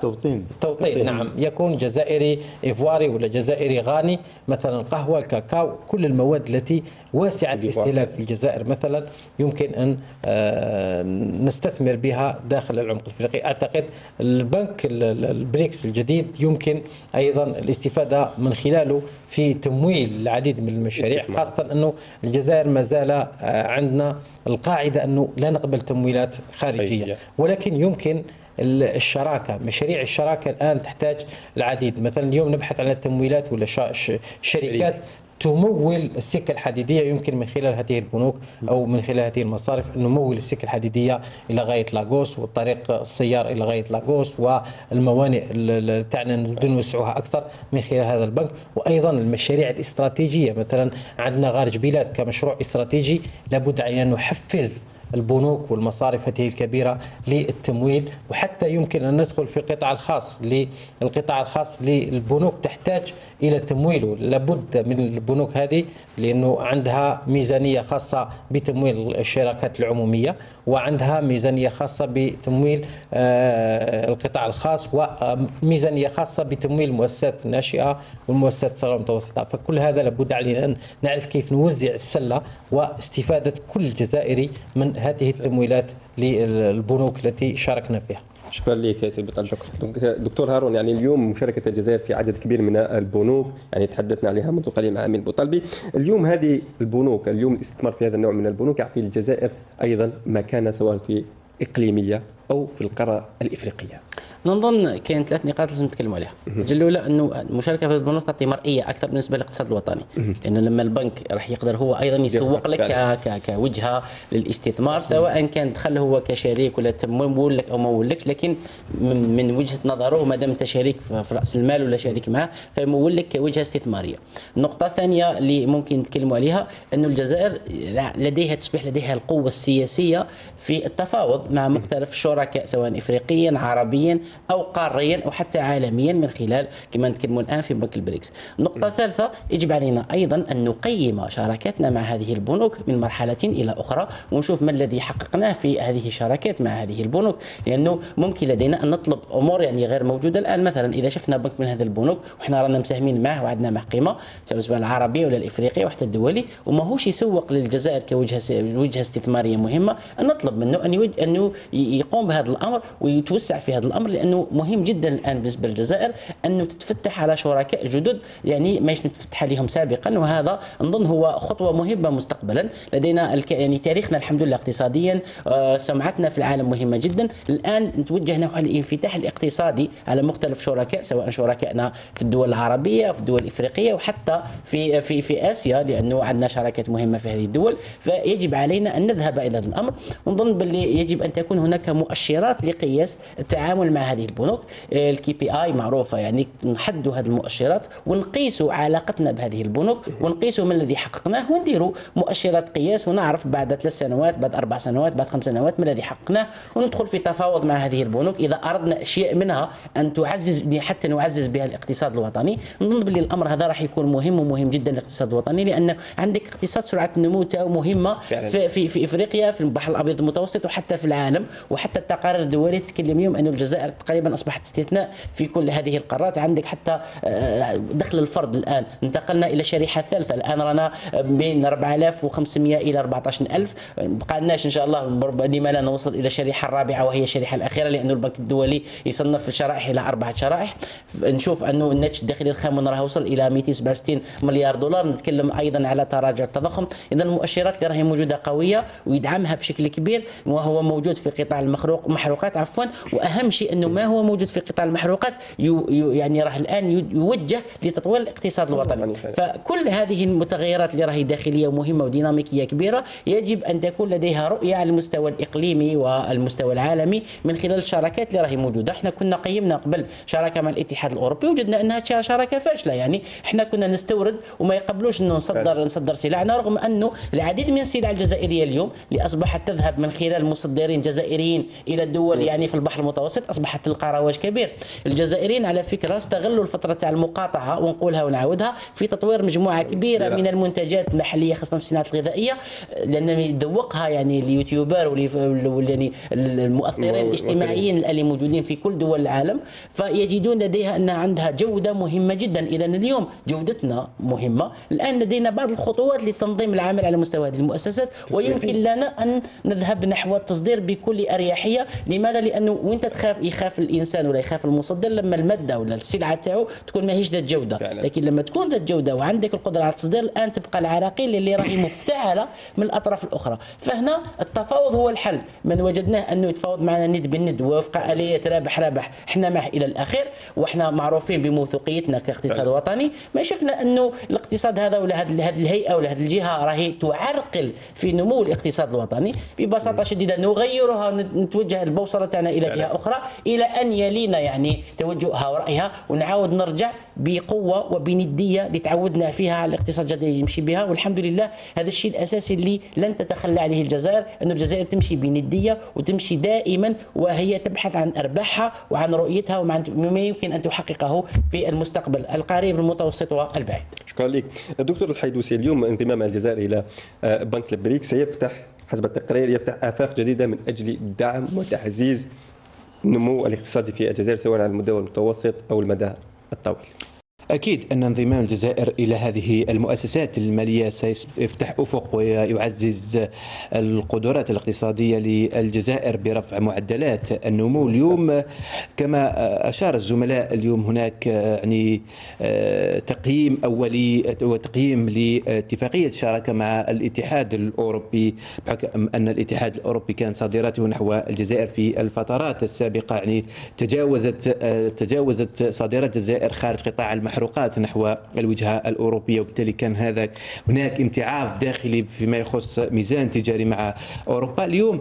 [SPEAKER 3] توطين، نعم، يكون جزائري إيفواري ولا جزائري غاني، مثلا القهوة، الكاكاو، كل المواد التي واسعة الاستهلاك في الجزائر مثلا يمكن أن نستثمر بها داخل العمق الإفريقي. أعتقد البنك البريكس الجديد يمكن أيضا الاستفادة من خلاله في تمويل العديد من المشاريع، خاصة أنه الجزائر ما زال عندنا القاعدة أنه لا نقبل تمويلات خارجية، ولكن يمكن الشراكة، مشاريع الشراكة الآن تحتاج العديد. مثلا اليوم نبحث عن التمويلات ولا شركات تمول السكة الحديدية، يمكن من خلال هذه البنوك أو من خلال هذه المصارف أن نمول السكة الحديدية إلى غاية لاغوس، والطريق السيار إلى غاية لاغوس، والموانئ تاعنا نوسعوها أكثر من خلال هذا البنك. وأيضا المشاريع الاستراتيجية، مثلا عندنا غار جبيلات كمشروع استراتيجي، لابد علينا أن نحفز البنوك والمصارف هذه الكبيرة للتمويل، وحتى يمكن أن ندخل في القطاع الخاص. للقطاع الخاص للبنوك تحتاج إلى تمويله، لابد من البنوك هذه لأنه عندها ميزانية خاصة بتمويل الشراكات العمومية، وعندها ميزانية خاصة بتمويل القطاع الخاص، وميزانية خاصة بتمويل المؤسسات الناشئة والمؤسسات الصغيرة والمتوسطة. فكل هذا لابد علينا أن نعرف كيف نوزع السلة واستفادة كل جزائري من هذه التمويلات للبنوك التي شاركنا فيها.
[SPEAKER 1] شكرا لك يا سيد بطل. دكتور هارون، يعني اليوم مشاركة الجزائر في عدد كبير من البنوك، يعني تحدثنا عليها منذ قليل مع أمين بوطلبي. اليوم هذه البنوك، اليوم الاستثمار في هذا النوع من البنوك يعطي الجزائر أيضا مكانة سواء في إقليمية أو في القارة الإفريقية.
[SPEAKER 4] نظن كاين 3 نقاط لازم نتكلموا عليها. الحاجه الاولى انه المشاركه في البنوك تعطي مرئيه اكثر بالنسبه للاقتصاد الوطني، لانه لما البنك راح يقدر هو ايضا يسوق لك كوجهه للاستثمار، سواء كان دخل هو كشريك ولا تمول لك او مول لك، لكن من وجهه نظره ما دام انت شريك في راس المال ولا شريك معه فيمول لك كوجهه استثماريه. النقطه الثانيه اللي ممكن نتكلموا عليها انه الجزائر تصبح لديها القوه السياسيه في التفاوض مع مختلف الشركاء سواء افريقيا عربيا او قاريا او حتى عالميا من خلال كما نتكلموا الان في بنك البريكس. النقطه الثالثه يجب علينا ايضا ان نقيم شراكاتنا مع هذه البنوك من مرحله الى اخرى، ونشوف ما الذي حققناه في هذه الشراكات مع هذه البنوك، لانه ممكن لدينا ان نطلب امور يعني غير موجوده الان. مثلا اذا شفنا بنك من هذه البنوك وحنا رانا مساهمين معه وعندنا معه قيمه سواء العربيه ولا الافريقيه وحتى الدولي، وما هوش يسوق للجزائر كوجهه استثماريه مهمه، ان نطلب منه انه يقوم بهذا الامر ويتوسع في هذا الامر، لانه مهم جدا الان بالنسبه للجزائر انه تتفتح على شركاء جدد يعني ماش نتفتح عليهم سابقا، وهذا نظن هو خطوه مهمه مستقبلا. لدينا يعني تاريخنا الحمد لله اقتصاديا، سمعتنا في العالم مهمه جدا. الان نتوجه نحو الانفتاح الاقتصادي على مختلف شركاء، سواء شركائنا في الدول العربيه في الدول الافريقيه وحتى في اسيا، لانه عندنا شراكات مهمه في هذه الدول. فيجب علينا ان نذهب الى هذا الامر، ونظن باللي يجب ان تكون هناك مؤشرات لقياس التعامل مع هذه البنوك. الكي بي اي معروفه، يعني نحدوا هذه المؤشرات ونقيسوا علاقتنا بهذه البنوك ونقيسوا ما الذي حققناه، ونديروا مؤشرات قياس ونعرف بعد 3 سنوات بعد 4 سنوات بعد 5 سنوات ما الذي حققناه، وندخل في تفاوض مع هذه البنوك اذا اردنا اشياء منها ان تعزز حتى نعزز بها الاقتصاد الوطني. نظن باللي الامر هذا راح يكون مهم جدا للاقتصاد الوطني، لان عندك اقتصاد سرعه النمو تاعو مهمه في افريقيا في البحر الابيض المتوسط وحتى في العالم، وحتى التقارير الدوليه تتكلم اليوم ان الجزائر تقريبا اصبحت استثناء في كل هذه القارات. عندك حتى دخل الفرد الان انتقلنا الى الشريحه الثالثه، الان رانا بين 4500 الى 14000، بقى لناش ان شاء الله لما لا نوصل الى الشريحه الرابعه وهي الشريحه الاخيره، لانه البنك الدولي يصنف الشرائح الى 4 شرائح. نشوف انه الناتج الداخلي الخام راه وصل الى 267 مليار دولار، نتكلم ايضا على تراجع التضخم. اذا المؤشرات اللي راهي موجوده قويه ويدعمها بشكل كبير، وهو موجود في قطاع المحروقات واهم شيء انه ما هو موجود في قطاع المحروقات يعني راه الان يوجه لتطوير الاقتصاد الوطني. فكل هذه المتغيرات اللي راهي داخليه ومهمه وديناميكيه كبيره يجب ان تكون لديها رؤيه على المستوى الاقليمي والمستوى العالمي من خلال الشراكات اللي راهي موجوده. احنا كنا قيمنا قبل شراكه مع الاتحاد الاوروبي، وجدنا انها شراكه فاشله، يعني احنا كنا نستورد وما يقبلوش انه نصدر سلعنا، رغم انه العديد من السلع الجزائريه اليوم اللي اصبحت تذهب من خلال مصدرين جزائريين الى الدول يعني في البحر المتوسط اصبحت تلقى رواج كبير. الجزائريين على فكره استغلوا الفتره تاع المقاطعه، ونقولها ونعاودها، في تطوير مجموعه كبيره من المنتجات المحليه خاصه في الصناعه الغذائيه، لان يذوقها يعني اليوتيوبر يعني المؤثرين الاجتماعيين اللي موجودين في كل دول العالم، فيجدون لديها ان عندها جوده مهمه جدا. اذا اليوم جودتنا مهمه، الان لدينا بعض الخطوات لتنظيم العمل على مستوى هذه المؤسسات، ويمكن لنا ان نذهب نحو التصدير بكل اريحيه. لماذا؟ لانه وانت يخاف الانسان ولا يخاف المصدر لما الماده ولا السلعه تاعو تكون ماهيش ذات جوده، لكن لما تكون ذات جوده وعندك القدره على التصدير، الان تبقى العراقيل اللي راهي مفتعله من الاطراف الاخرى. فهنا التفاوض هو الحل. من وجدناه انه يتفاوض معنا ند بالند وفق اليه رابح احنا معه الى الاخير، واحنا معروفين بموثوقيتنا كاقتصاد وطني. ما شفنا انه الاقتصاد هذا ولا هذه الهيئه ولا هذه الجهه راهي تعرقل في نمو الاقتصاد الوطني، ببساطه شديده نغيرها وتتوجه البوصلة تاعنا إلى جهة أخرى، إلى أن يلينا يعني توجهها ورأيها، ونعاود نرجع بقوة وبندية اللي تعودنا فيها على الاقتصاد الجديد يمشي بها. والحمد لله هذا الشيء الأساسي اللي لن تتخلى عليه الجزائر، أن الجزائر تمشي بندية وتمشي دائما وهي تبحث عن أرباحها وعن رؤيتها وعن ما يمكن أن تحققه في المستقبل القريب المتوسط والبعيد.
[SPEAKER 1] شكرا لك دكتور الحيدوسي. اليوم انضمام الجزائر إلى بنك البريكس سيفتح حسب التقرير يفتح آفاق جديدة من أجل دعم وتعزيز النمو الاقتصادي في الجزائر سواء على المدى المتوسط أو المدى الطويل.
[SPEAKER 6] أكيد أن انضمام الجزائر إلى هذه المؤسسات المالية سيفتح أفق ويعزز القدرات الاقتصادية للجزائر برفع معدلات النمو. اليوم كما أشار الزملاء اليوم هناك يعني تقييم أولي وتقييم لاتفاقية الشراكة مع الاتحاد الأوروبي، بحكم أن الاتحاد الأوروبي كان صادراته نحو الجزائر في الفترات السابقة يعني تجاوزت صادرات الجزائر خارج قطاع المحروقات نحو الوجهة الأوروبية، وبالتالي كان هذا هناك امتعاض داخلي فيما يخص ميزان تجاري مع أوروبا. اليوم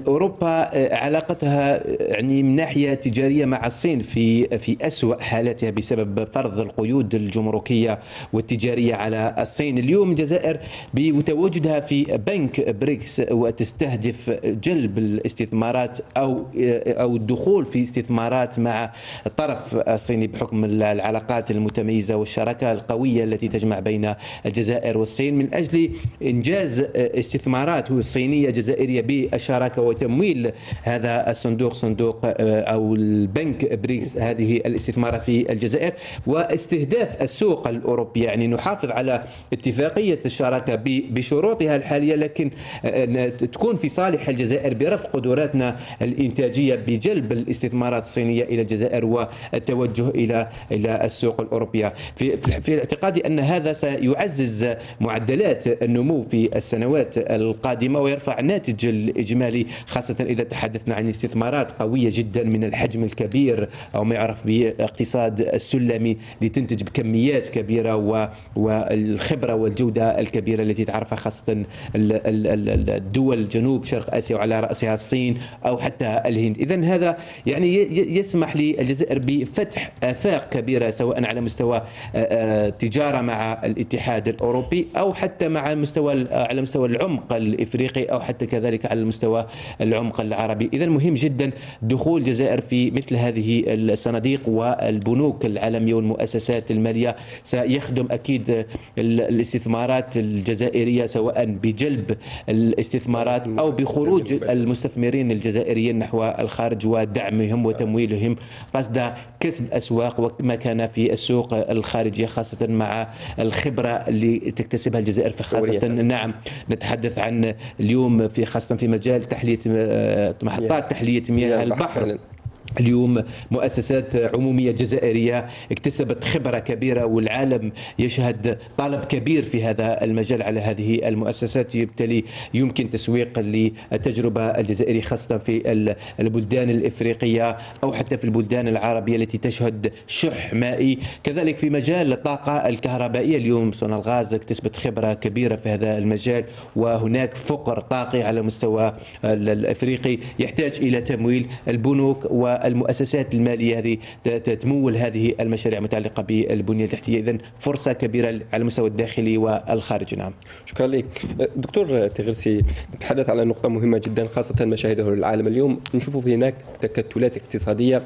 [SPEAKER 6] أوروبا علاقتها يعني من ناحية تجارية مع الصين في أسوأ حالاتها بسبب فرض القيود الجمركية والتجارية على الصين. اليوم الجزائر بتواجدها في بنك بريكس وتستهدف جلب الاستثمارات أو الدخول في استثمارات مع الطرف الصيني بحكم العلاقات المتميزة والشراكة القوية التي تجمع بين الجزائر والصين من أجل إنجاز استثمارات صينية جزائرية بالشراكة وتمويل هذا الصندوق صندوق أو البنك بريكس هذه الاستثمارات في الجزائر واستهداف السوق الأوروبي. يعني نحافظ على اتفاقية الشراكة بشروطها الحالية، لكن تكون في صالح الجزائر برفع قدراتنا الإنتاجية بجلب الاستثمارات الصينية إلى الجزائر والتوجه إلى السوق الأوروبية. في اعتقادي أن هذا سيعزز معدلات النمو في السنوات القادمة ويرفع الناتج الإجمالي، خاصة إذا تحدثنا عن استثمارات قوية جدا من الحجم الكبير أو ما يعرف باقتصاد السلمي لتنتج بكميات كبيرة والخبرة والجودة الكبيرة التي تعرفها خاصة الدول جنوب شرق آسيا وعلى رأسها الصين أو حتى الهند. إذن هذا يعني يسمح للجزائر بفتح آفاق كبيرة سواء على مستوى تجارة مع الاتحاد الأوروبي أو حتى على مستوى العمق الإفريقي أو حتى كذلك على المستوى العمق العربي. إذن مهم جدا دخول الجزائر في مثل هذه الصناديق والبنوك العالمية والمؤسسات المالية سيخدم أكيد الاستثمارات الجزائرية سواء بجلب الاستثمارات أو بخروج المستثمرين الجزائريين نحو الخارج ودعمهم وتمويلهم قصد كسب أسواق وما كان في السوق الخارجية خاصة مع الخبرة اللي تكتسبها الجزائر في خاصة نعم نتحدث عن اليوم في خاصة في مجال تحلية محطات تحلية مياه البحر. اليوم مؤسسات عمومية جزائرية اكتسبت خبرة كبيرة والعالم يشهد طلب كبير في هذا المجال على هذه المؤسسات، بالتالي يمكن تسويق للتجربة الجزائرية خاصة في البلدان الإفريقية أو حتى في البلدان العربية التي تشهد شح مائي. كذلك في مجال الطاقة الكهربائية اليوم سونالغاز اكتسبت خبرة كبيرة في هذا المجال، وهناك فقر طاقي على مستوى الإفريقي يحتاج إلى تمويل. البنوك والمؤسسات المالية هذه تمول هذه المشاريع المتعلقة بالبنية التحتية. إذن فرصة كبيرة على المستوى الداخلي والخارجي. نعم
[SPEAKER 1] شكرا لك دكتور تغرسي. نتحدث على نقطة مهمة جدا خاصة ما شاهده العالم اليوم، نشوف في هناك تكتلات اقتصادية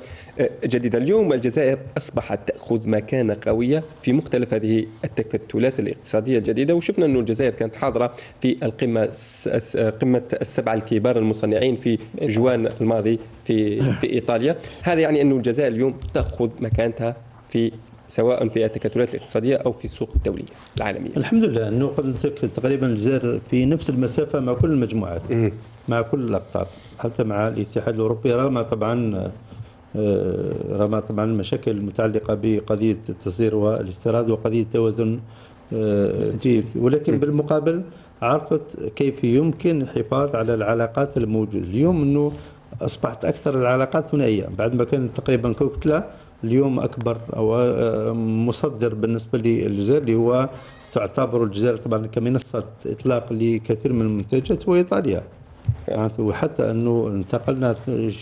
[SPEAKER 1] جديدة. اليوم الجزائر أصبحت تأخذ مكانة قوية في مختلف هذه التكتلات الاقتصادية الجديدة، وشفنا أن الجزائر كانت حاضرة في قمة السبعة الكبار المصنعين في جوان الماضي في إيطاليا. هذا يعني أن الجزائر اليوم تأخذ مكانتها في سواء في التكتلات الاقتصادية أو في السوق الدولية العالمية.
[SPEAKER 2] الحمد لله أنه تقريبا الجزائر في نفس المسافة مع كل المجموعات مع كل الأقطار حتى مع الاتحاد الأوروبي، رغم طبعا المشاكل المتعلقة بقضية التصدير والاستيراد وقضية التوازن جيد، ولكن بالمقابل عرفت كيف يمكن الحفاظ على العلاقات الموجودة. اليوم أنه أصبحت أكثر العلاقات ثنائية بعد ما كانت تقريبا كتلة. اليوم أكبر أو مصدر بالنسبة للجزائر اللي هو تعتبر الجزائر طبعا كمنصة إطلاق لكثير من المنتجات هو إيطاليا. وحتى أنه انتقلنا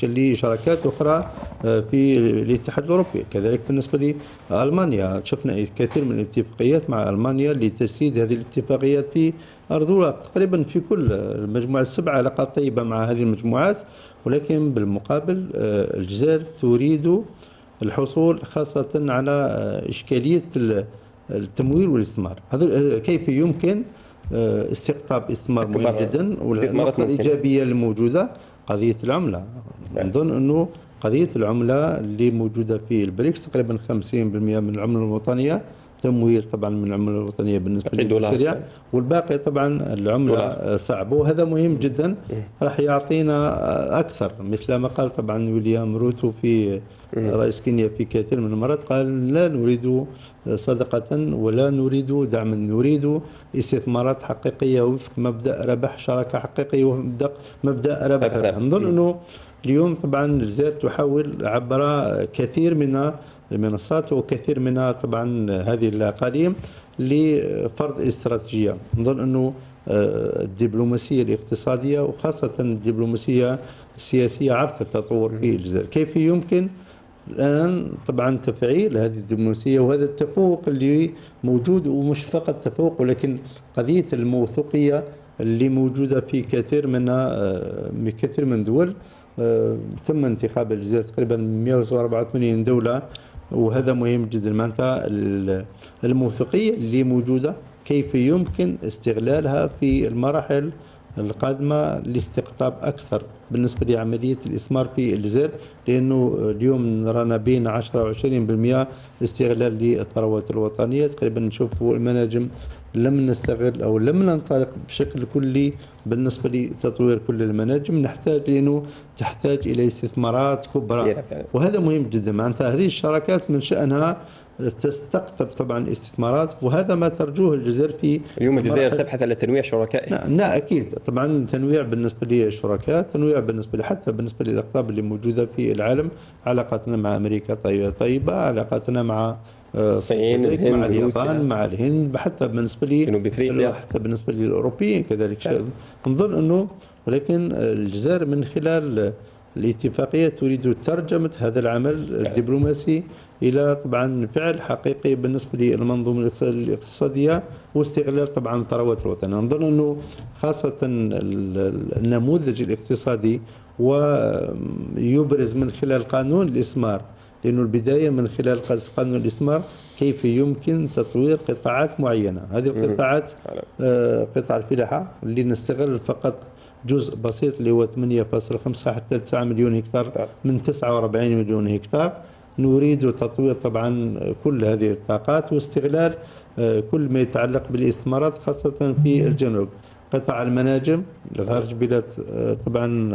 [SPEAKER 2] لشراكات أخرى في الاتحاد الأوروبي. كذلك بالنسبة لألمانيا شفنا كثير من الاتفاقيات مع ألمانيا لتجسيد هذه الاتفاقيات في أرض الواقع. تقريبا في كل المجموعة السبعة علاقات طيبة مع هذه المجموعات، ولكن بالمقابل الجزائر تريد الحصول خاصة على إشكالية التمويل والاستثمار. هذا كيف يمكن استقطاب استثمار مهم جدا. والنقطة الإيجابية الموجودة قضية العملة. نظن أنه قضية العملة اللي موجودة في البريكس تقريبا 50% من العملة الوطنية تمويل طبعا من العملة الوطنية بالنسبة للدولار، والباقي طبعا العملة صعبة، وهذا مهم جدا راح يعطينا أكثر. مثل ما قال طبعا ويليام روتو في رئيس كينيا في كثير من المرات، قال لا نريد صدقة ولا نريد دعما، نريد استثمارات حقيقية وفق مبدأ ربح، شراكة حقيقية وفق مبدأ ربح. نظن أنه اليوم طبعا الجزائر تحاول عبر كثير من المنصات وكثير منها طبعا هذه الأقاليم لفرض استراتيجية. نظن أنه الدبلوماسية الاقتصادية وخاصة الدبلوماسية السياسية عرق التطور في الجزائر. كيف يمكن الآن طبعا تفعيل هذه الدبلوماسية وهذا التفوق اللي موجود، ومش فقط تفوق ولكن قضية الموثوقية اللي موجودة في كثير من دول. تم انتخاب الجزائر تقريبا 184 دولة، وهذا مهم جدا. معناتها الموثوقية اللي موجودة كيف يمكن استغلالها في المراحل القادمة لاستقطاب أكثر بالنسبة لعملية الإثمار في الجزائر، لأنه اليوم رانا بين 10 و 20% استغلال للثروات الوطنية. تقريبا نشوفوا المناجم لم نستغل أو لم ننطلق بشكل كلي بالنسبة لتطوير كل المناجم. نحتاج لأنه تحتاج إلى استثمارات كبرى، وهذا مهم جدا. معناتها هذه الشراكات من شأنها تستقطب طبعا استثمارات، وهذا ما ترجوه الجزائر في
[SPEAKER 1] اليوم. الجزائر تبحث على تنويع شركائها.
[SPEAKER 2] نعم أكيد طبعا تنويع بالنسبة للشركاء، تنويع بالنسبة حتى بالنسبة للأقطاب اللي موجودة في العالم. علاقاتنا مع أمريكا طيبة، علاقاتنا مع
[SPEAKER 1] الصين،
[SPEAKER 2] مع اليابان، مع الهند، حتى بالنسبة لي حتى بالنسبة للأوروبيين كذلك. نظن أنه ولكن الجزائر من خلال الاتفاقية تريد ترجمة هذا العمل الدبلوماسي إلى طبعا فعل حقيقي بالنسبة للمنظومة الاقتصادية واستغلال طبعا ثروات الوطن. نظن أنه خاصة النموذج الاقتصادي ويبرز من خلال قانون الإثمار، لأنه البداية من خلال قانون الإثمار كيف يمكن تطوير قطاعات معينة. هذه القطاعات قطاع الفلاحة اللي نستغل فقط جزء بسيط اللي هو 8.5 حتى 9 مليون هكتار من 49 مليون هكتار. نريد تطوير طبعا كل هذه الطاقات واستغلال كل ما يتعلق بالاستثمارات خاصة في الجنوب. قطاع المناجم خارج بلاد طبعا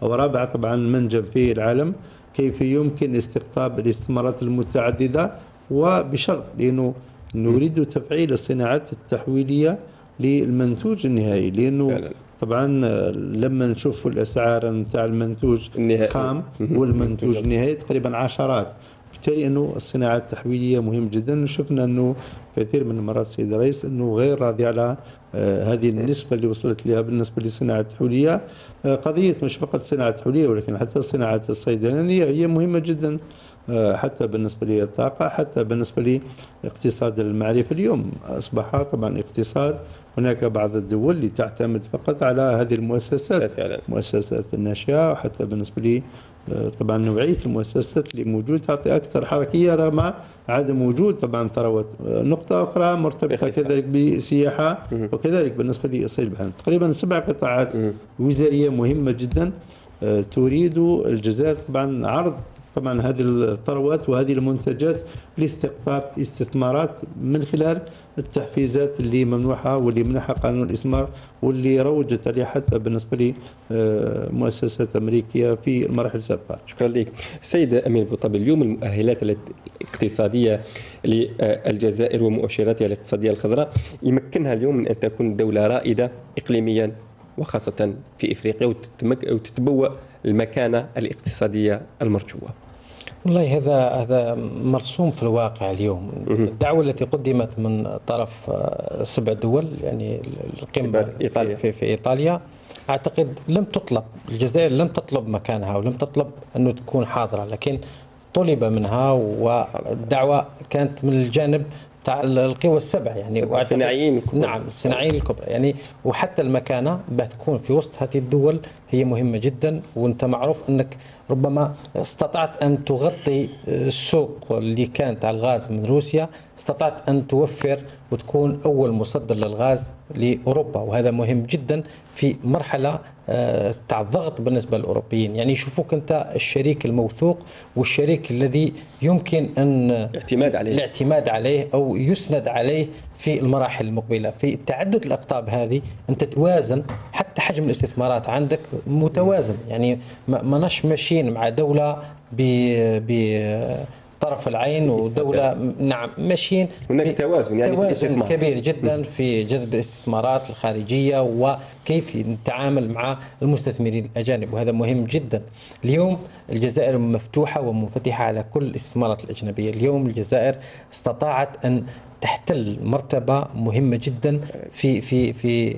[SPEAKER 2] رابع طبعا منجم في العالم. كيف يمكن استقطاب الاستثمارات المتعددة وبشرط، لأنه نريد تفعيل الصناعات التحويلية للمنتوج النهائي، لأنه طبعا لما نشوف الأسعار نتاع المنتوج الخام والمنتوج النهائي تقريبا عشرات. بالتالي أنه الصناعات التحويلية مهم جدا. شفنا أنه كثير من المرات السيد الرئيس أنه غير راضي على هذه النسبة اللي وصلت لها بالنسبة للصناعة التحويلية. قضية مش فقط الصناعة التحويلية ولكن حتى الصناعة الصيدلانية هي مهمة جدا، حتى بالنسبة للطاقة، حتى بالنسبة لاقتصاد المعرفة. اليوم أصبح طبعا اقتصاد هناك بعض الدول اللي تعتمد فقط على هذه المؤسسات الناشئة، وحتى بالنسبة لي طبعا نوعية المؤسسات اللي موجودة تعطي أكثر حركية رغم عدم وجود طبعا ثروات. نقطة أخرى مرتبطة كذلك بالسياحة وكذلك بالنسبة للصيد البحري. تقريبا 7 قطاعات وزارية مهمة جدا تريد الجزائر طبعا عرض طبعا هذه الثروات وهذه المنتجات لاستقطاب استثمارات من خلال التحفيزات اللي ممنوحة واللي منحها قانون الإثمار واللي روجت عليها حتى بالنسبة لمؤسسات أمريكية في المراحل السابقة.
[SPEAKER 1] شكرا لك سيد أمين بوطبي. اليوم المؤهلات الاقتصادية للجزائر ومؤشراتها الاقتصادية الخضراء يمكنها اليوم من أن تكون دولة رائدة إقليميا وخاصة في إفريقيا وتتبوأ المكانة الاقتصادية المرجوة.
[SPEAKER 3] والله هذا مرسوم في الواقع اليوم. الدعوة التي قدمت من طرف 7 دول، يعني القمة
[SPEAKER 1] إيطاليا.
[SPEAKER 3] في إيطاليا، أعتقد لم تطلب الجزائر، لم تطلب مكانها ولم تطلب أنه تكون حاضرة، لكن طلب منها، والدعوة كانت من الجانب تاع القوى ال7 يعني
[SPEAKER 1] الصناعيين الكبرى.
[SPEAKER 3] نعم الصناعيين الكبرى يعني. وحتى المكانة بتكون في وسط هذه الدول هي مهمة جدا. وانت معروف انك ربما استطعت ان تغطي السوق اللي كانت على الغاز من روسيا، استطعت ان توفر وتكون اول مصدر للغاز لاوروبا، وهذا مهم جدا في مرحلة تاع الضغط بالنسبة للأوروبيين. يعني يشوفوك أنت الشريك الموثوق والشريك الذي يمكن أن الاعتماد عليه أو يسند عليه في المراحل المقبلة. في تعدد الأقطاب هذه أنت توازن، حتى حجم الاستثمارات عندك متوازن، يعني ما نش ماشيين مع دولة طرف العين ودولة نعم ماشيين.
[SPEAKER 1] هناك توازن، يعني
[SPEAKER 3] توازن كبير جدا في جذب الاستثمارات الخارجية وكيف نتعامل مع المستثمرين الأجانب، وهذا مهم جدا. اليوم الجزائر مفتوحة ومنفتحة على كل الاستثمارات الأجنبية. اليوم الجزائر استطاعت أن تحتل مرتبة مهمة جدا في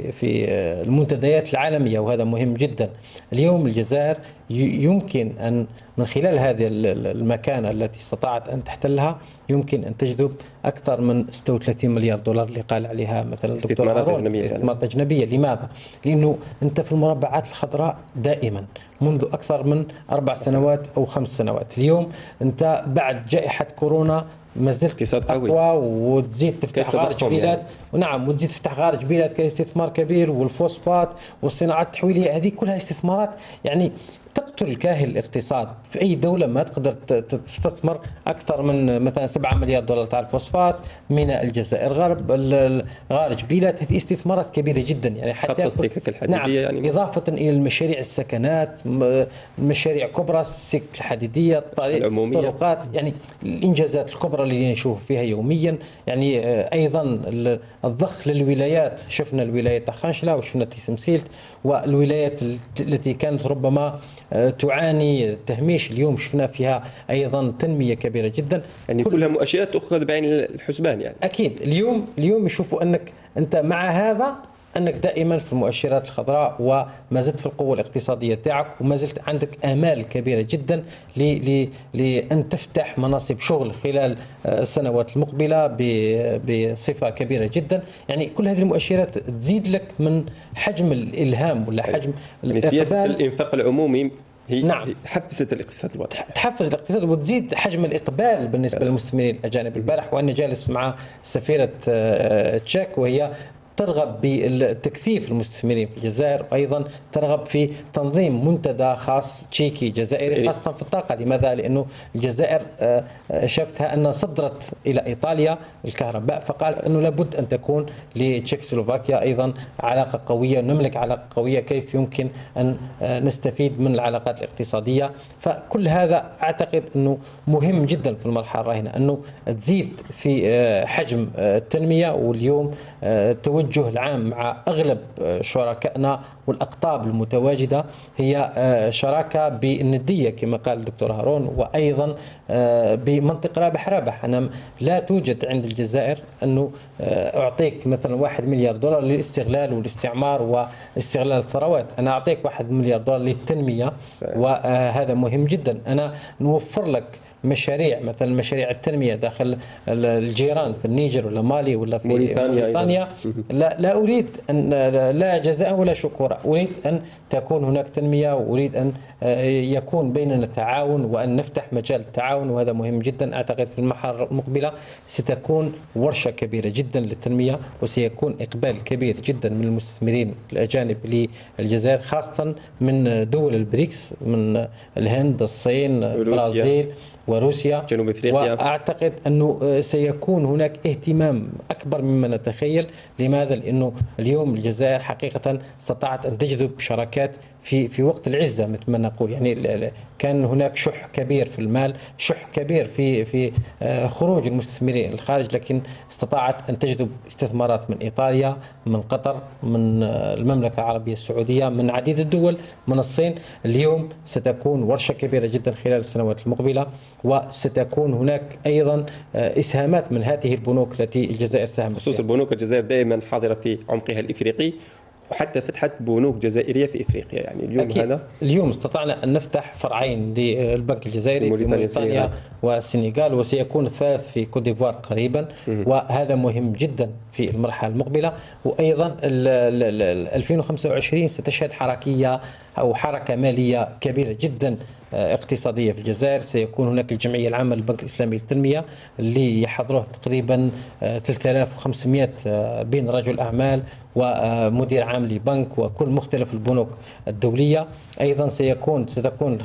[SPEAKER 3] المنتديات العالمية، وهذا مهم جدا. اليوم الجزائر يمكن أن من خلال هذه المكانة التي استطاعت أن تحتلها يمكن أن تجذب أكثر من 36 مليار دولار اللي قال عليها مثلا الدكتور هارون استثمارات أجنبية. لماذا؟ لأنه أنت في المربعات الخضراء دائما منذ أكثر من 4 سنوات أو 5 سنوات. اليوم أنت بعد جائحة كورونا ما زلت أقوى وتزيد تفتح خارج بلاد يعني. ونعم وتزيد تفتح خارج بلاد كاستثمار كبير، والفوسفات والصناعات التحويلية هذه كلها استثمارات يعني تقتل كاهل الاقتصاد. في أي دولة ما تقدر تستثمر أكثر من مثلا 7 مليار دولار تاع الفوسفات من الجزائر خارج بلاد. هذه استثمارات كبيرة جدا يعني حتى
[SPEAKER 1] السكك الحديدية
[SPEAKER 3] نعم
[SPEAKER 1] يعني
[SPEAKER 3] إضافة إلى المشاريع السكنات، مشاريع كبرى، السكك الحديدية، الطرقات، يعني الإنجازات الكبرى اللي نشوف فيها يوميا. يعني أيضا الضخ للولايات، شفنا الولاية تاع خانشلا وشفنا تيسمسيلت، والولايات التي كانت ربما تعاني تهميش اليوم شفنا فيها أيضا تنمية كبيرة جدا.
[SPEAKER 1] يعني كلها مؤشرات تؤخذ بعين الحسبان يعني.
[SPEAKER 3] أكيد اليوم يشوفوا أنك أنت مع هذا أنك دائما في المؤشرات الخضراء وما زلت في القوة الاقتصادية تاعك، وما زلت عندك آمال كبيرة جدا لأن تفتح مناصب شغل خلال السنوات المقبلة بصفة كبيرة جدا. يعني كل هذه المؤشرات تزيد لك من حجم الإلهام ولا حجم
[SPEAKER 1] يعني سياسة الإنفاق العمومي هي
[SPEAKER 3] نعم
[SPEAKER 1] حفزت الاقتصاد الوطني،
[SPEAKER 3] تحفز الاقتصاد وتزيد حجم الإقبال بالنسبة للمستثمرين الأجانب. البارح وأنا جالس مع سفيرة تشيك وهي ترغب بالتكثيف المستثمرين في الجزائر، وأيضا ترغب في تنظيم منتدى خاص تشيكي جزائري خاصة في الطاقة. لماذا؟ لأنه الجزائر شفتها أن صدرت إلى إيطاليا الكهرباء، فقالت أنه لابد أن تكون لتشيكوسلوفاكيا أيضا علاقة قوية، نملك علاقة قوية، كيف يمكن أن نستفيد من العلاقات الاقتصادية. فكل هذا أعتقد أنه مهم جدا في المرحلة الراهنة أنه تزيد في حجم التنمية. واليوم التوجه العام مع أغلب شركائنا والأقطاب المتواجدة هي شراكة بالندية كما قال الدكتور هارون، وأيضا بمنطق رابح. أنا لا توجد عند الجزائر أنه أعطيك مثلا 1 مليار دولار للاستغلال والاستعمار واستغلال الثروات، أنا أعطيك 1 مليار دولار للتنمية، وهذا مهم جدا. أنا نوفر لك مشاريع مثلا مشاريع التنمية داخل الجيران في النيجر ولا مالي ولا في موريتانيا. لا أريد أن لا جزاء ولا شكورا، أريد أن تكون هناك تنمية، وأريد أن يكون بيننا تعاون وأن نفتح مجال التعاون، وهذا مهم جدا. أعتقد في المرحلة المقبلة ستكون ورشة كبيرة جدا للتنمية، وسيكون إقبال كبير جدا من المستثمرين الأجانب للجزائر، خاصة من دول البريكس، من الهند، الصين، البرازيل وروسيا،
[SPEAKER 1] جنوب افريقيا.
[SPEAKER 3] واعتقد انه سيكون هناك اهتمام اكبر مما نتخيل. لماذا؟ لانه اليوم الجزائر حقيقه استطاعت ان تجذب شراكات في وقت العزه مثل ما نقول. يعني كان هناك شح كبير في المال، شح كبير في خروج المستثمرين الخارج، لكن استطاعت أن تجذب استثمارات من إيطاليا، من قطر، من المملكة العربية السعودية، من عديد الدول، من الصين. اليوم ستكون ورشة كبيرة جدا خلال السنوات المقبلة، وستكون هناك أيضا إسهامات من هذه البنوك التي الجزائر ساهمت
[SPEAKER 1] خصوص
[SPEAKER 3] فيها.
[SPEAKER 1] البنوك، الجزائر دائما حاضرة في عمقها الإفريقي، وحتى فتحت بنوك جزائرية في إفريقيا. يعني اليوم
[SPEAKER 3] أكيد.
[SPEAKER 1] هذا
[SPEAKER 3] اليوم استطعنا أن نفتح فرعين للبنك الجزائري في موريتانيا والسنغال، وسيكون الثالث في كوت ديفوار قريبا، وهذا مهم جدا في المرحلة المقبلة. وأيضا 2025 ستشهد حركية أو حركة مالية كبيرة جدا اقتصادية في الجزائر. سيكون هناك الجمعية العامة للبنك الإسلامي للتنمية اللي يحضره تقريبا 3500 بين رجل أعمال ومدير عام لبنك وكل مختلف البنوك الدولية. أيضا ستكون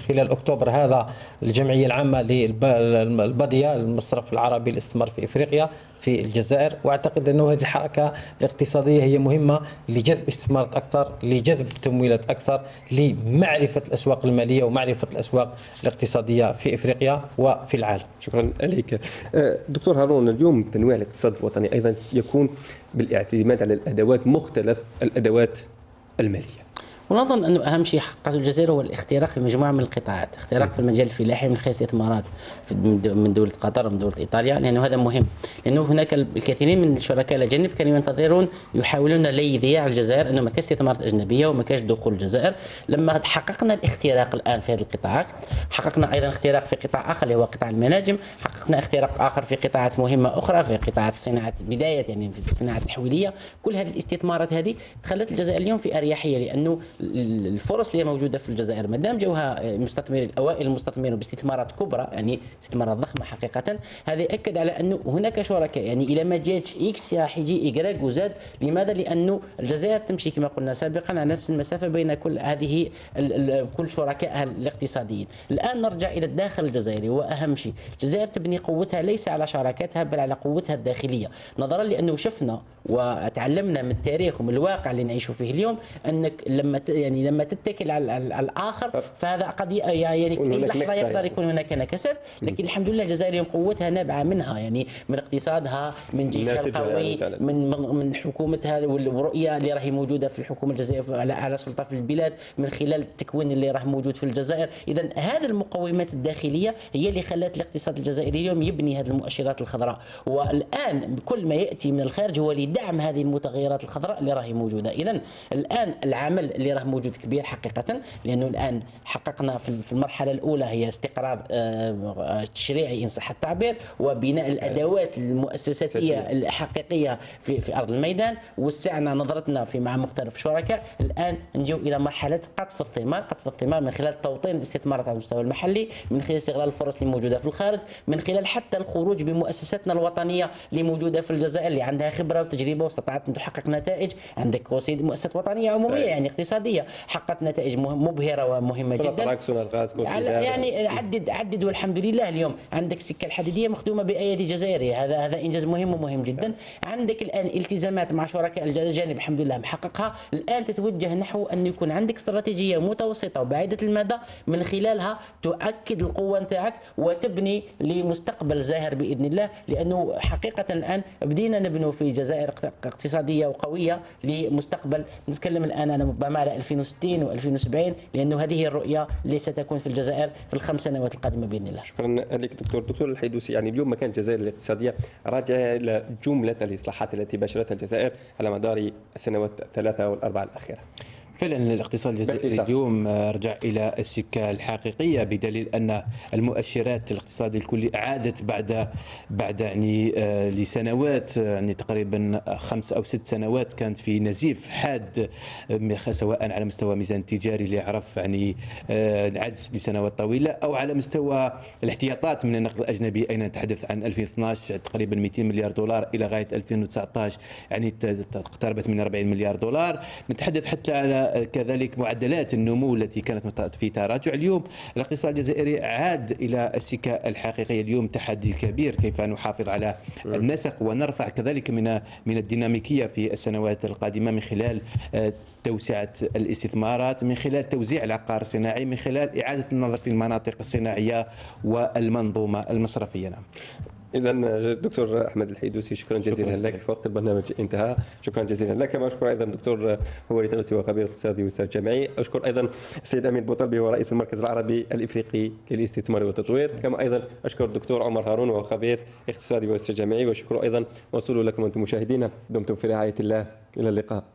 [SPEAKER 3] خلال أكتوبر هذا الجمعية العامة للبادية، المصرف العربي للاستثمار في إفريقيا في الجزائر. وأعتقد أن هذه الحركة الاقتصادية هي مهمة لجذب استثمارات أكثر، لجذب تمويلات أكثر، لمعرفة الأسواق المالية ومعرفة الأسواق الاقتصادية في إفريقيا وفي العالم.
[SPEAKER 1] شكرا لك دكتور هارون. اليوم تنويع الاقتصاد الوطني أيضا يكون بالاعتماد على الأدوات، مختلف الأدوات المالية.
[SPEAKER 4] ونظن أنه أهم شيء حققته الجزائر هو الاختراق في مجموعة من القطاعات، اختراق في المجال الفلاحي من خلال استثمارات من دولة قطر ومن دولة إيطاليا، لأنه هذا مهم، لأنه هناك الكثيرين من الشركاء الأجانب كانوا ينتظرون يحاولون لي ذياع الجزائر أنه ما كاش استثمارات أجنبية وما كاش دخول الجزائر. لما حققنا الاختراق الآن في هذه القطاعات، حققنا أيضا اختراق في قطاع آخر اللي هو قطاع المناجم، حققنا اختراق آخر في قطاعات مهمة أخرى، في قطاعات صناعة بداية يعني في الصناعة التحويلية. كل هذه الاستثمارات هذه خلت الجزائر اليوم في أريحية، لأنه الفرص اللي موجوده في الجزائر ما دام جوها مستثمرين اوائل المستثمرين باستثمارات كبرى، يعني استثمارات ضخمه حقيقه، هذا ياكد على انه هناك شركاء، يعني الى ما جاتش اكس راح يجي ايغريك وزاد. لماذا؟ لانه الجزائر تمشي كما قلنا سابقا على نفس المسافه بين كل هذه كل شركائها الاقتصاديين. الان نرجع الى الداخل الجزائري، واهم شيء الجزائر تبني قوتها ليس على شراكاتها بل على قوتها الداخليه، نظرا لانه شفنا وتعلمنا من التاريخ ومن الواقع اللي نعيش فيه اليوم، انك لما تتكل على الاخر فهذا قد يعني في لحظه يقدر يكون هناك نكسات. لكن الحمد لله الجزائر اليوم قوتها نابعه منها، يعني من اقتصادها، من جيشها القوي، من حكومتها والرؤيه اللي راهي موجوده في الحكومه الجزائريه على سلطه في البلاد، من خلال التكوين اللي راه موجود في الجزائر. اذا هذه المقومات الداخليه هي اللي خلت الاقتصاد الجزائري اليوم يبني هذه المؤشرات الخضراء، والان كل ما ياتي من الخارج هو لدعم هذه المتغيرات الخضراء اللي راهي موجوده. اذا الان العمل اللي راه موجود كبير حقيقة، لأنه الآن حققنا في المرحلة الأولى هي استقرار تشريعي إن صح التعبير، وبناء الأدوات المؤسساتية الحقيقية في أرض الميدان، وسعنا نظرتنا مع مختلف الشركاء. الآن نجو إلى مرحلة قطف الثمار من خلال توطين الاستثمارات على المستوى المحلي، من خلال استغلال الفرص اللي موجودة في الخارج، من خلال حتى الخروج بمؤسساتنا الوطنية اللي موجودة في الجزائر اللي عندها خبرة وتجربة واستطاعت أن تحقق نتائج. عندك مؤسسات وطنية عمومية يعني اقتصادية حققت نتائج مبهرة ومهمة جدا. يعني عدد والحمد لله. اليوم عندك السكة الحديدية مخدومة بأيادي جزائرية، هذا إنجاز مهم ومهم جدا. عندك الآن التزامات مع شركاء الجانب الحمد لله محققها. الآن تتوجه نحو أن يكون عندك استراتيجية متوسطة وبعيدة المدى من خلالها تؤكد القوة نتاعك وتبني لمستقبل زاهر بإذن الله، لأنه حقيقة الآن بدينا نبنو في جزائر اقتصادية وقوية لمستقبل. نتكلم الآن أنا ربما على 2060 و2070، لأنه هذه الرؤية اللي ستكون في الجزائر في ال5 سنوات القادمة بإذن الله.
[SPEAKER 1] شكرا لك دكتور الحيدوسي. يعني اليوم مكان الجزائر الاقتصادية راجع إلى جملة الإصلاحات التي باشرتها الجزائر على مدار السنوات 3 و4 الأخيرة.
[SPEAKER 6] فعلا الاقتصاد الجزائري اليوم رجع الى السكه الحقيقيه، بدليل ان المؤشرات الاقتصاديه الكلي عادت بعد يعني لسنوات، يعني تقريبا 5 أو 6 سنوات كانت في نزيف حاد، سواء على مستوى الميزان التجاري اللي عرف يعني عجز لسنوات طويله، او على مستوى الاحتياطات من النقد الاجنبي، اين نتحدث عن 2012 تقريبا 200 مليار دولار الى غايه 2019 يعني اقتربت من 40 مليار دولار. نتحدث حتى على وكذلك معدلات النمو التي كانت في تراجع. اليوم الاقتصاد الجزائري عاد إلى السكة الحقيقية. اليوم تحدي الكبير كيف نحافظ على النسق ونرفع كذلك من الديناميكية في السنوات القادمة من خلال توسعة الاستثمارات، من خلال توزيع العقار الصناعي، من خلال إعادة النظر في المناطق الصناعية والمنظومة المصرفية. نعم.
[SPEAKER 1] إذا دكتور أحمد الحيدوسي، شكرا جزيلا لك. في وقت البرنامج انتهى، شكرا جزيلا لك. كما أشكر أيضا دكتور هواري تونسي وخبير اقتصادي وأستاذ جامعي. أشكر أيضا السيد أمين بوطلبي ورئيس المركز العربي الإفريقي للاستثمار والتطوير. كما أيضا أشكر الدكتور عمر هارون وخبير اقتصادي وأستاذ جامعي. وشكر أيضا موصول لكم أنتم مشاهدينا. دمتم في رعاية الله، إلى اللقاء.